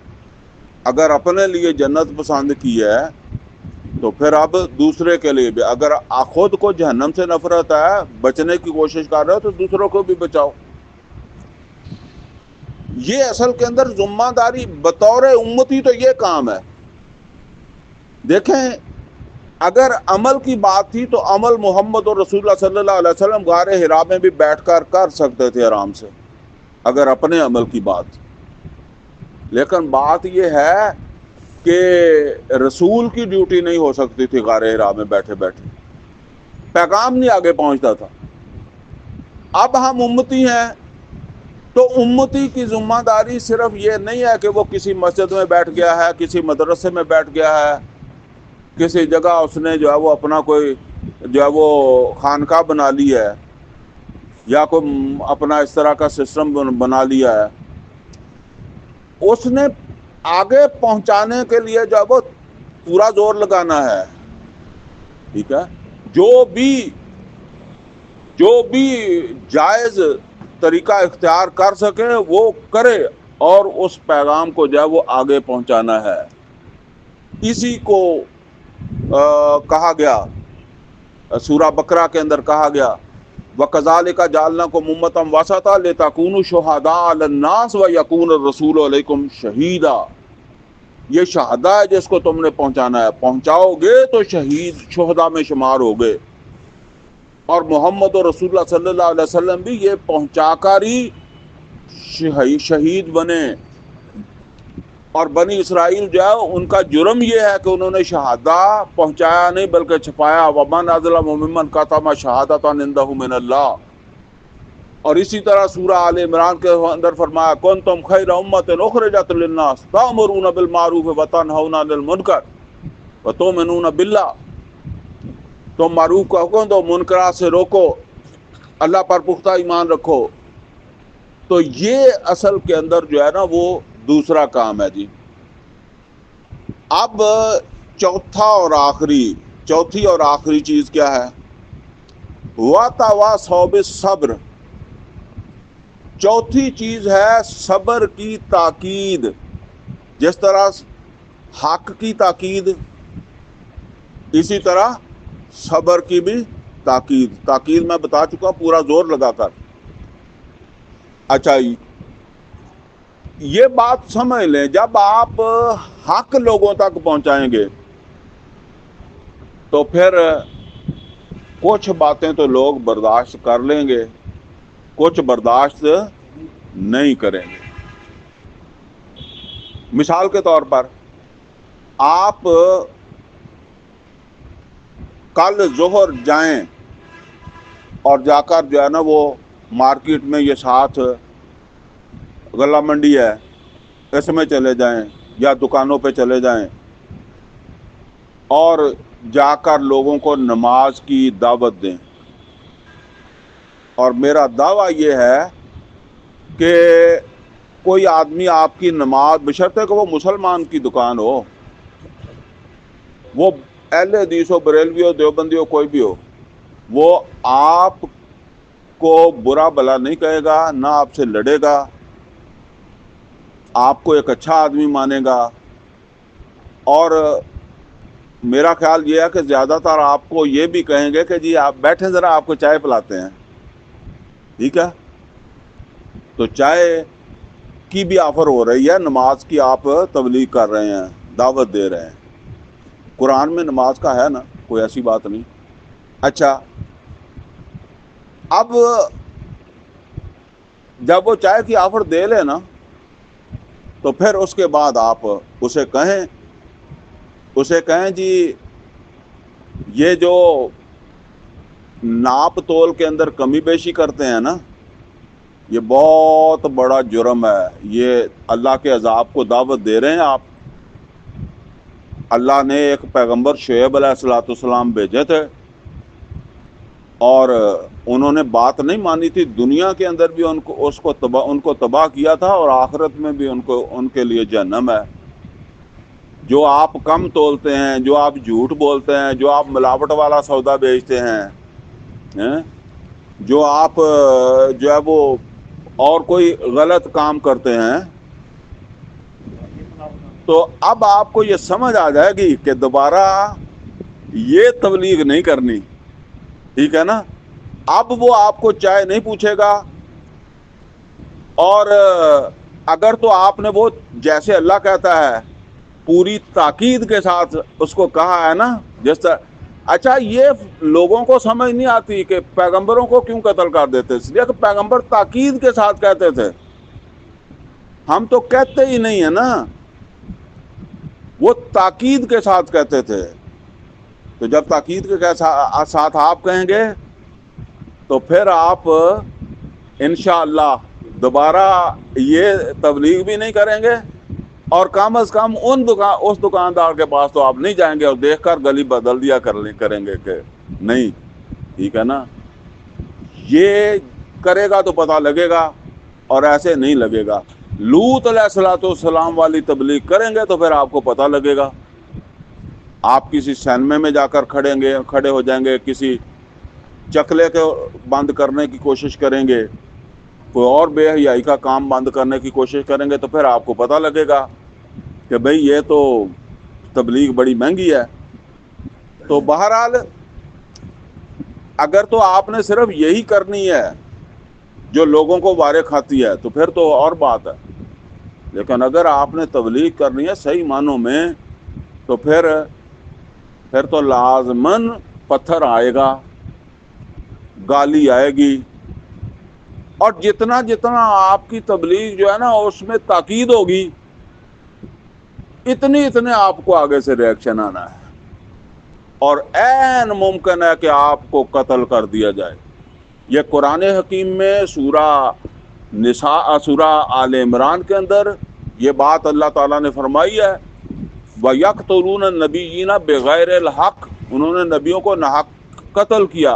اگر اپنے لیے جنت پسند کی ہے تو پھر اب دوسرے کے لیے بھی. اگر خود کو جہنم سے نفرت ہے، بچنے کی کوشش کر رہے ہو تو دوسروں کو بھی بچاؤ. یہ اصل کے اندر ذمہ داری بطور امتی تو یہ کام ہے. دیکھیں، اگر عمل کی بات تھی تو عمل محمد اور رسول اللہ صلی اللہ علیہ وسلم غار حرا میں بھی بیٹھ کر سکتے تھے آرام سے. اگر اپنے عمل کی بات. لیکن بات یہ ہے کہ رسول کی ڈیوٹی نہیں ہو سکتی تھی غار حرا میں بیٹھے بیٹھے, پیغام نہیں آگے پہنچتا تھا. اب ہم امتی ہیں تو امتی کی ذمہ داری صرف یہ نہیں ہے کہ وہ کسی مسجد میں بیٹھ گیا ہے, کسی مدرسے میں بیٹھ گیا ہے, کسی جگہ اس نے جو ہے وہ اپنا کوئی جو ہے وہ خانقاہ بنا لی ہے, یا کوئی اپنا اس طرح کا سسٹم بنا لیا ہے. اس نے آگے پہنچانے کے لیے جو ہے وہ پورا زور لگانا ہے. ٹھیک ہے, جو بھی جائز طریقہ اختیار کر سکے وہ کرے, اور اس پیغام کو جو ہے وہ آگے پہنچانا ہے. اسی کو کہا گیا, سورہ بقرہ کے اندر کہا گیا وَكَذَلِكَ جَعَلْنَاكُمْ أُمَّةً وَسَطًا لِتَكُونُوا شُهَدَاءَ عَلَى النَّاسِ وَيَكُونَ الرَّسُولُ عَلَيْكُمْ شَهِيدًا. یہ شہداء ہے جس کو تم نے پہنچانا ہے, پہنچاؤ گے تو شہداء میں شمار ہوگے. اور محمد رسول اللہ صلی اللہ علیہ وسلم بھی یہ پہنچا کر ہی شہید بنے. اور بنی اسرائیل جو ہے ان کا جرم یہ ہے کہ انہوں نے شہادہ پہنچایا نہیں بلکہ چھپایا. وَمَنْ أَظْلَمُ مِمَّنْ كَتَمَ شَهَادَةً عِندَهُ مِنَ اللَّهِ. اور اسی طرح سورہ آل عمران کے اندر فرمایا كُنْتُمْ خَيْرَ أُمَّةٍ أُخْرِجَتْ لِلنَّاسِ تَأْمُرُونَ بِالْمَعْرُوفِ وَتَنْهَوْنَ عَنِ الْمُنكَرِ وَتُؤْمِنُونَ بِاللَّهِ. تم معروف کا حکم دو, منکرات سے روکو, اللہ پر پختہ ایمان رکھو. تو یہ اصل کے اندر جو ہے نا وہ دوسرا کام ہے جی. اب چوتھی اور آخری چیز کیا ہے؟ وَتَوَاصَوْا بِالصَّبْرِ. چوتھی چیز ہے صبر کی تاکید. جس طرح حق کی تاکید, اسی طرح صبر کی بھی تاکید میں بتا چکا ہوں پورا زور لگا کر. اچھا, یہ بات سمجھ لیں, جب آپ حق لوگوں تک پہنچائیں گے تو پھر کچھ باتیں تو لوگ برداشت کر لیں گے, کچھ برداشت نہیں کریں گے. مثال کے طور پر آپ کل ظہر جائیں اور جا کر جو ہے نا وہ مارکیٹ میں یہ ساتھ غلہ منڈی ہے اس میں چلے جائیں یا دکانوں پہ چلے جائیں اور جا کر لوگوں کو نماز کی دعوت دیں. اور میرا دعویٰ یہ ہے کہ کوئی آدمی آپ کی نماز, بشرطے کہ وہ مسلمان کی دکان ہو, وہ اہل حدیث ہو, بریلوی ہو, دیوبندی ہو, کوئی بھی ہو, وہ آپ کو برا بھلا نہیں کہے گا, نہ آپ سے لڑے گا, آپ کو ایک اچھا آدمی مانے گا. اور میرا خیال یہ ہے کہ زیادہ تر آپ کو یہ بھی کہیں گے کہ جی آپ بیٹھیں ذرا, آپ کو چائے پلاتے ہیں. ٹھیک ہے, تو چائے کی بھی آفر ہو رہی ہے, نماز کی آپ تبلیغ کر رہے ہیں, دعوت دے رہے ہیں. قرآن میں نماز کا ہے نا, کوئی ایسی بات نہیں. اچھا, اب جب وہ چائے کی آفر دے لے نا تو پھر اس کے بعد آپ اسے کہیں جی یہ جو ناپ تول کے اندر کمی بیشی کرتے ہیں نا, یہ بہت بڑا جرم ہے, یہ اللہ کے عذاب کو دعوت دے رہے ہیں آپ. اللہ نے ایک پیغمبر شعیب علیہ الصلوۃ والسلام بھیجے تھے اور انہوں نے بات نہیں مانی تھی. دنیا کے اندر بھی ان کو تباہ کیا تھا, اور آخرت میں بھی ان کے لیے جہنم ہے. جو آپ کم تولتے ہیں, جو آپ جھوٹ بولتے ہیں, جو آپ ملاوٹ والا سودا بیچتے ہیں, جو آپ جو ہے وہ اور کوئی غلط کام کرتے ہیں, تو اب آپ کو یہ سمجھ آ جائے گی کہ دوبارہ یہ تبلیغ نہیں کرنی. ٹھیک ہے نا. اب وہ آپ کو چائے نہیں پوچھے گا, اور اگر تو آپ نے وہ جیسے اللہ کہتا ہے پوری تاکید کے ساتھ اس کو کہا ہے نا, جس طرح. اچھا, یہ لوگوں کو سمجھ نہیں آتی کہ پیغمبروں کو کیوں قتل کر دیتے, اس لیے کہ پیغمبر تاکید کے ساتھ کہتے تھے ہم تو کہتے ہی نہیں ہیں نا، وہ تاکید کے ساتھ کہتے تھے، تو جب تاکید کے ساتھ آپ کہیں گے تو پھر آپ انشاءاللہ دوبارہ یہ تبلیغ بھی نہیں کریں گے، اور کم از کم اس دکاندار کے پاس تو آپ نہیں جائیں گے اور دیکھ کر گلی بدل دیا کریں گے کہ نہیں، ٹھیک ہے نا۔ یہ کرے گا تو پتہ لگے گا، اور ایسے نہیں لگے گا۔ لوط علیہ الصلوۃ والسلام والی تبلیغ کریں گے تو پھر آپ کو پتہ لگے گا۔ آپ کسی سینمے میں جا کر کھڑے ہو جائیں گے، کسی چکلے کو بند کرنے کی کوشش کریں گے، کوئی اور بے حیائی کا کام بند کرنے کی کوشش کریں گے، تو پھر آپ کو پتہ لگے گا کہ بھئی یہ تو تبلیغ بڑی مہنگی ہے۔ تو بہرحال اگر تو آپ نے صرف یہی کرنی ہے جو لوگوں کو وارے کھاتی ہے تو پھر تو اور بات ہے، لیکن اگر آپ نے تبلیغ کرنی ہے صحیح معنوں میں تو پھر تو لازماً پتھر آئے گا، گالی آئے گی، اور جتنا آپ کی تبلیغ جو ہے نا اس میں تاکید ہوگی، اتنے آپ کو آگے سے ریئیکشن آنا ہے، اور عین ممکن ہے کہ آپ کو قتل کر دیا جائے۔ یہ قرآن حکیم میں سورہ آل عمران کے اندر یہ بات اللہ تعالیٰ نے فرمائی ہے، وَيَقْتُلُونَ النَّبِيِّينَ بِغَيْرِ الْحَقِّ، انہوں نے نبیوں کو ناحق قتل کیا۔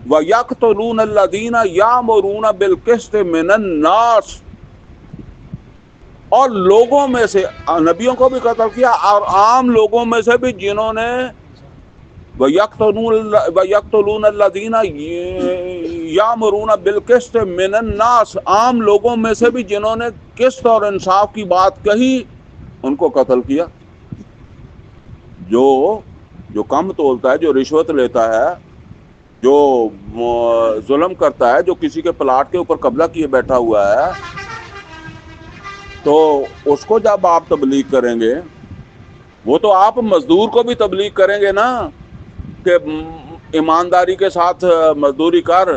وَيَقْتُلُونَ الَّذِينَ يَأْمُرُونَ بِالْقِسْطِ مِنَ النَّاسِ، اور لوگوں میں سے نبیوں کو بھی قتل کیا، اور عام لوگوں میں سے بھی جنہوں نے وَيَقْتُلُونَ الَّذِينَ يَأْمُرُونَ بِالْقِسْطِ مِنَ النَّاسِ، عام لوگوں میں سے بھی جنہوں نے قسط اور انصاف کی بات کہی ان کو قتل کیا۔ جو کم تولتا ہے، جو رشوت لیتا ہے، جو ظلم کرتا ہے، جو کسی کے پلاٹ کے اوپر قبضہ کیے بیٹھا ہوا ہے، تو اس کو جب آپ تبلیغ کریں گے، وہ تو آپ مزدور کو بھی تبلیغ کریں گے نا کہ ایمانداری کے ساتھ مزدوری کر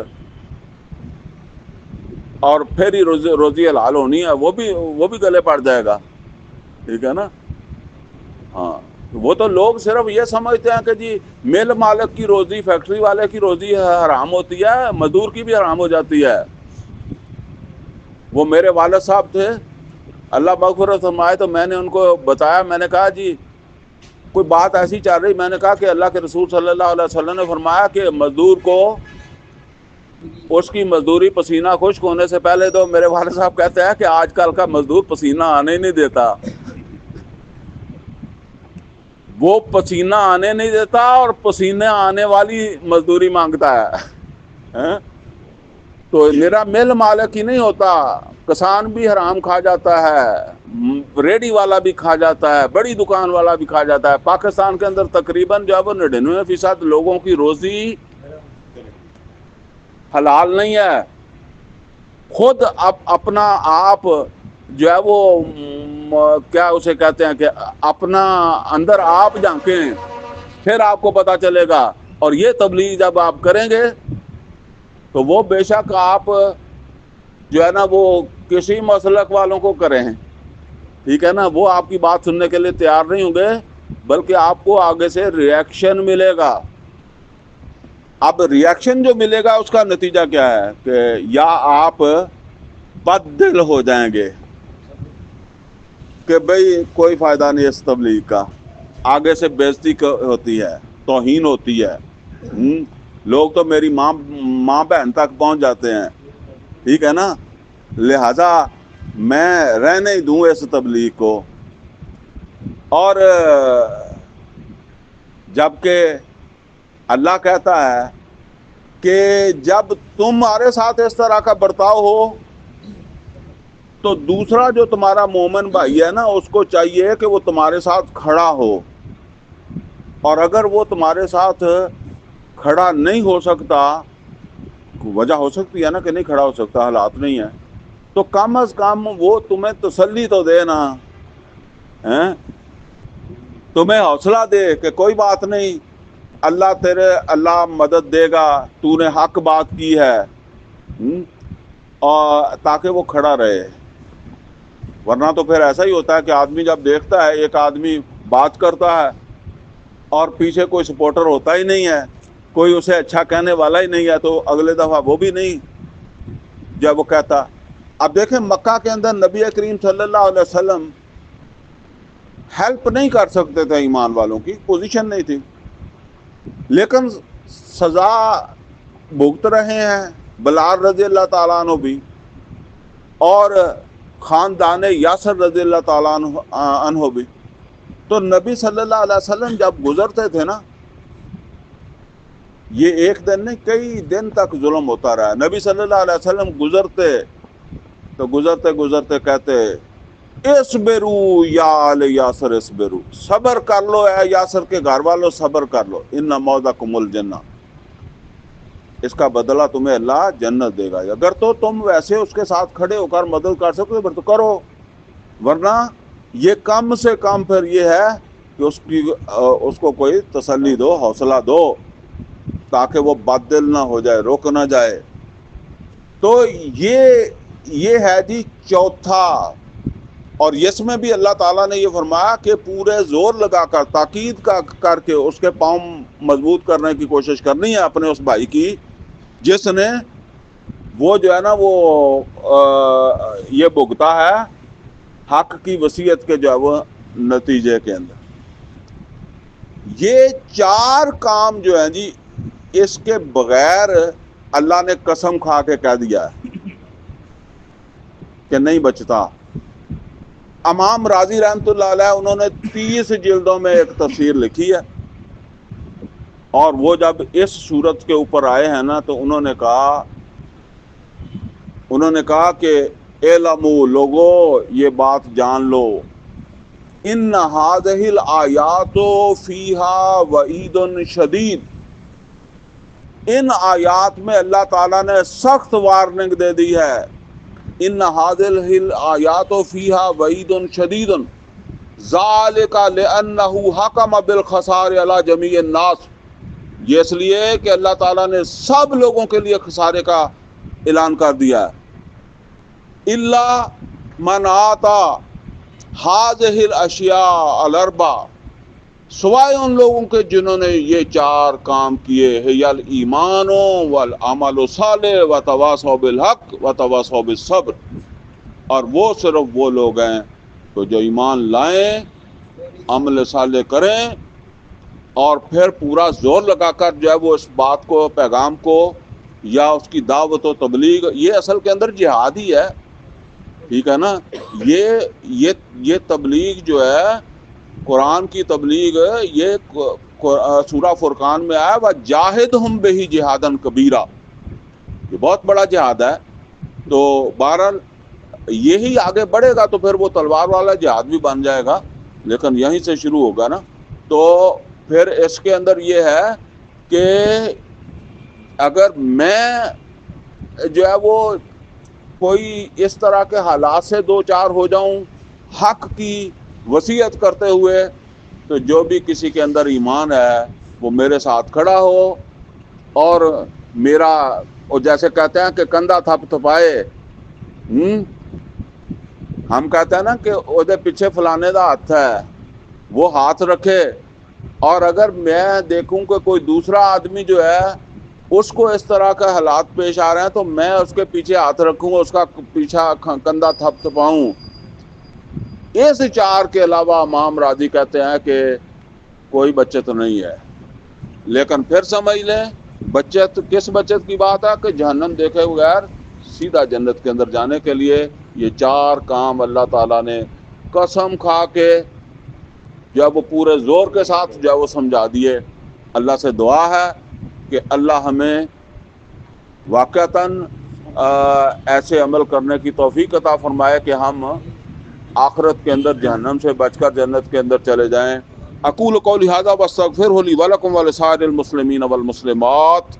اور پھر ہی روزی حلال ہونی ہے، وہ بھی گلے پڑ جائے گا، ٹھیک ہے نا۔ ہاں، وہ تو لوگ صرف یہ سمجھتے ہیں کہ جی مل مالک کی روزی، فیکٹری والے کی روزی حرام ہوتی ہے، مزدور کی بھی حرام ہو جاتی ہے۔ وہ میرے والد صاحب تھے، اللہ مغفرت فرمائے، تو میں نے ان کو بتایا، میں نے کہا جی کوئی بات ایسی چل رہی، میں نے کہا کہ اللہ کے رسول صلی اللہ علیہ وسلم نے فرمایا کہ مزدور کو اس کی مزدوری پسینہ خشک ہونے سے پہلے، تو میرے والد صاحب کہتے ہیں کہ آج کل کا مزدور پسینہ آنے ہی نہیں دیتا، وہ پسینہ آنے نہیں دیتا اور پسینے آنے والی مزدوری مانگتا ہے۔ تو میرا مل مالک ہی نہیں ہوتا، کسان بھی حرام کھا جاتا ہے، ریڈی والا بھی کھا جاتا ہے، بڑی دکان والا بھی کھا جاتا ہے۔ پاکستان کے اندر تقریباً جو ہے 99% لوگوں کی روزی حلال نہیں ہے۔ خود اپنا آپ جو ہے وہ کیا اسے کہتے ہیں کہ اپنا اندر آپ جھانکیں، پھر آپ کو پتا چلے گا۔ اور یہ تبلیغ جب آپ کریں گے تو وہ بے شک آپ جو ہے نا وہ کسی مسلک والوں کو کریں، ٹھیک ہے نا، وہ آپ کی بات سننے کے لیے تیار نہیں ہوں گے، بلکہ آپ کو آگے سے ریئیکشن ملے گا۔ اب ریئیکشن جو ملے گا اس کا نتیجہ کیا ہے کہ یا آپ بد دل ہو جائیں گے کہ بھئی کوئی فائدہ نہیں اس تبلیغ کا، آگے سے بےزتی ہوتی ہے، توہین ہوتی ہے، لوگ تو میری ماں بہن تک پہنچ جاتے ہیں، ٹھیک ہے نا، لہذا میں رہنے ہی دوں اس تبلیغ کو۔ اور جبکہ اللہ کہتا ہے کہ جب تمہارے ساتھ اس طرح کا برتاؤ ہو تو دوسرا جو تمہارا مومن بھائی ہے نا اس کو چاہیے کہ وہ تمہارے ساتھ کھڑا ہو، اور اگر وہ تمہارے ساتھ کھڑا نہیں ہو سکتا، وجہ ہو سکتی ہے نا کہ نہیں کھڑا ہو سکتا، حالات نہیں ہے، تو کم از کم وہ تمہیں تسلی تو دے نا، تمہیں حوصلہ دے کہ کوئی بات نہیں، اللہ مدد دے گا، تو نے حق بات کی ہے، اور تاکہ وہ کھڑا رہے۔ ورنہ تو پھر ایسا ہی ہوتا ہے کہ آدمی جب دیکھتا ہے ایک آدمی بات کرتا ہے اور پیچھے کوئی سپورٹر ہوتا ہی نہیں ہے، کوئی اسے اچھا کہنے والا ہی نہیں ہے، تو اگلے دفعہ وہ بھی نہیں جب وہ کہتا۔ اب دیکھیں مکہ کے اندر نبی کریم صلی اللہ علیہ وسلم ہیلپ نہیں کر سکتے تھے، ایمان والوں کی پوزیشن نہیں تھی، لیکن سزا بھگت رہے ہیں بلال رضی اللہ تعالیٰ عنہ بھی، اور خاندان یاسر رضی اللہ تعالیٰ عنہ بھی۔ تو نبی صلی اللہ علیہ وسلم جب گزرتے تھے نا، یہ ایک دن نہیں کئی دن تک ظلم ہوتا رہا۔ نبی صلی اللہ علیہ وسلم گزرتے تو گزرتے گزرتے کہتے اسبرو یا آل یاسر اسبرو، صبر کر لو اے یاسر کے گھر والوں، صبر کر لو، ان موعدکم الجنہ، اس کا بدلہ تمہیں اللہ جنت دے گا۔ اگر تو تم ویسے اس کے ساتھ کھڑے ہو کر مدد کر سکتے پھر تو کرو، ورنہ یہ کم سے کم پھر یہ ہے کہ اس کو کوئی تسلی دو، حوصلہ دو، تاکہ وہ بد دل نہ ہو جائے، رک نہ جائے۔ تو یہ ہے جی چوتھا، اور اس میں بھی اللہ تعالیٰ نے یہ فرمایا کہ پورے زور لگا کر تاکید کر کے اس کے پاؤں مضبوط کرنے کی کوشش کرنی ہے اپنے اس بھائی کی، جس نے وہ جو ہے نا وہ یہ بھگتا ہے حق کی وصیت کے جو ہے وہ نتیجے کے اندر۔ یہ چار کام جو ہیں جی، اس کے بغیر اللہ نے قسم کھا کے کہہ دیا ہے کہ نہیں بچتا۔ امام راضی رحمۃ اللہ علیہ انہوں نے 30 جلدوں میں ایک تفسیر لکھی ہے، اور وہ جب اس صورت کے اوپر آئے ہیں نا تو انہوں نے کہا کہ اعلموا لوگو یہ بات جان لو، ان هذه الآیات فیہا وعید شدید، ان آیات میں اللہ تعالیٰ نے سخت وارننگ دے دی ہے۔ ان هذه الآیات فیہا وعید شدید ذالک لأنہ حکم بالخسار علی جمیع الناس، یہ اس لیے کہ اللہ تعالیٰ نے سب لوگوں کے لیے خسارے کا اعلان کر دیا ہے۔ الا من آتا هذه الاشیاء الاربع، سوائے ان لوگوں کے جنہوں نے یہ چار کام کیے ہیں، الایمان والعمل الصالح وتواصوا بالحق وتواصوا بالصبر، اور وہ صرف وہ لوگ ہیں تو جو ایمان لائیں، عمل صالح کریں، اور پھر پورا زور لگا کر جو ہے وہ اس بات کو، پیغام کو، یا اس کی دعوت و تبلیغ، یہ اصل کے اندر جہاد ہی ہے، ٹھیک ہے نا۔ یہ تبلیغ جو ہے، قرآن کی تبلیغ، یہ سورہ فرقان میں آیا وَجَاهِدْهُمْ بِهِ جِهَادًا كَبِيرًا، یہ بہت بڑا جہاد ہے۔ تو بہرحال یہی آگے بڑھے گا تو پھر وہ تلوار والا جہاد بھی بن جائے گا، لیکن یہیں سے شروع ہوگا نا۔ تو پھر اس کے اندر یہ ہے کہ اگر میں جو ہے وہ کوئی اس طرح کے حالات سے دو چار ہو جاؤں حق کی وصیت کرتے ہوئے، تو جو بھی کسی کے اندر ایمان ہے وہ میرے ساتھ کھڑا ہو، اور میرا، اور جیسے کہتے ہیں کہ کندھا تھپ تھپائے، ہم کہتے ہیں نا کہ وہ پیچھے فلانے دا ہاتھ ہے، وہ ہاتھ رکھے، اور اگر میں دیکھوں کہ کوئی دوسرا آدمی جو ہے اس کو اس طرح کا حالات پیش آ رہے ہیں تو میں اس کے پیچھے ہاتھ رکھوں، اس کا پیچھا کندھا تھپ تھپاؤں۔ اس چار کے علاوہ امام راضی کہتے ہیں کہ کوئی بچت نہیں ہے۔ لیکن پھر سمجھ لیں بچت کس بچت کی بات ہے، کہ جہنم دیکھے بغیر سیدھا جنت کے اندر جانے کے لیے یہ چار کام اللہ تعالیٰ نے قسم کھا کے جب وہ پورے زور کے ساتھ جب وہ سمجھا دیے۔ اللہ سے دعا ہے کہ اللہ ہمیں واقعتاً ایسے عمل کرنے کی توفیق عطا فرمائے کہ ہم آخرت کے اندر جہنم سے بچ کر جنت کے اندر چلے جائیں۔ اقول قولی ھذا واستغفرہ لی ولکم ولسائر المسلمین والمسلمات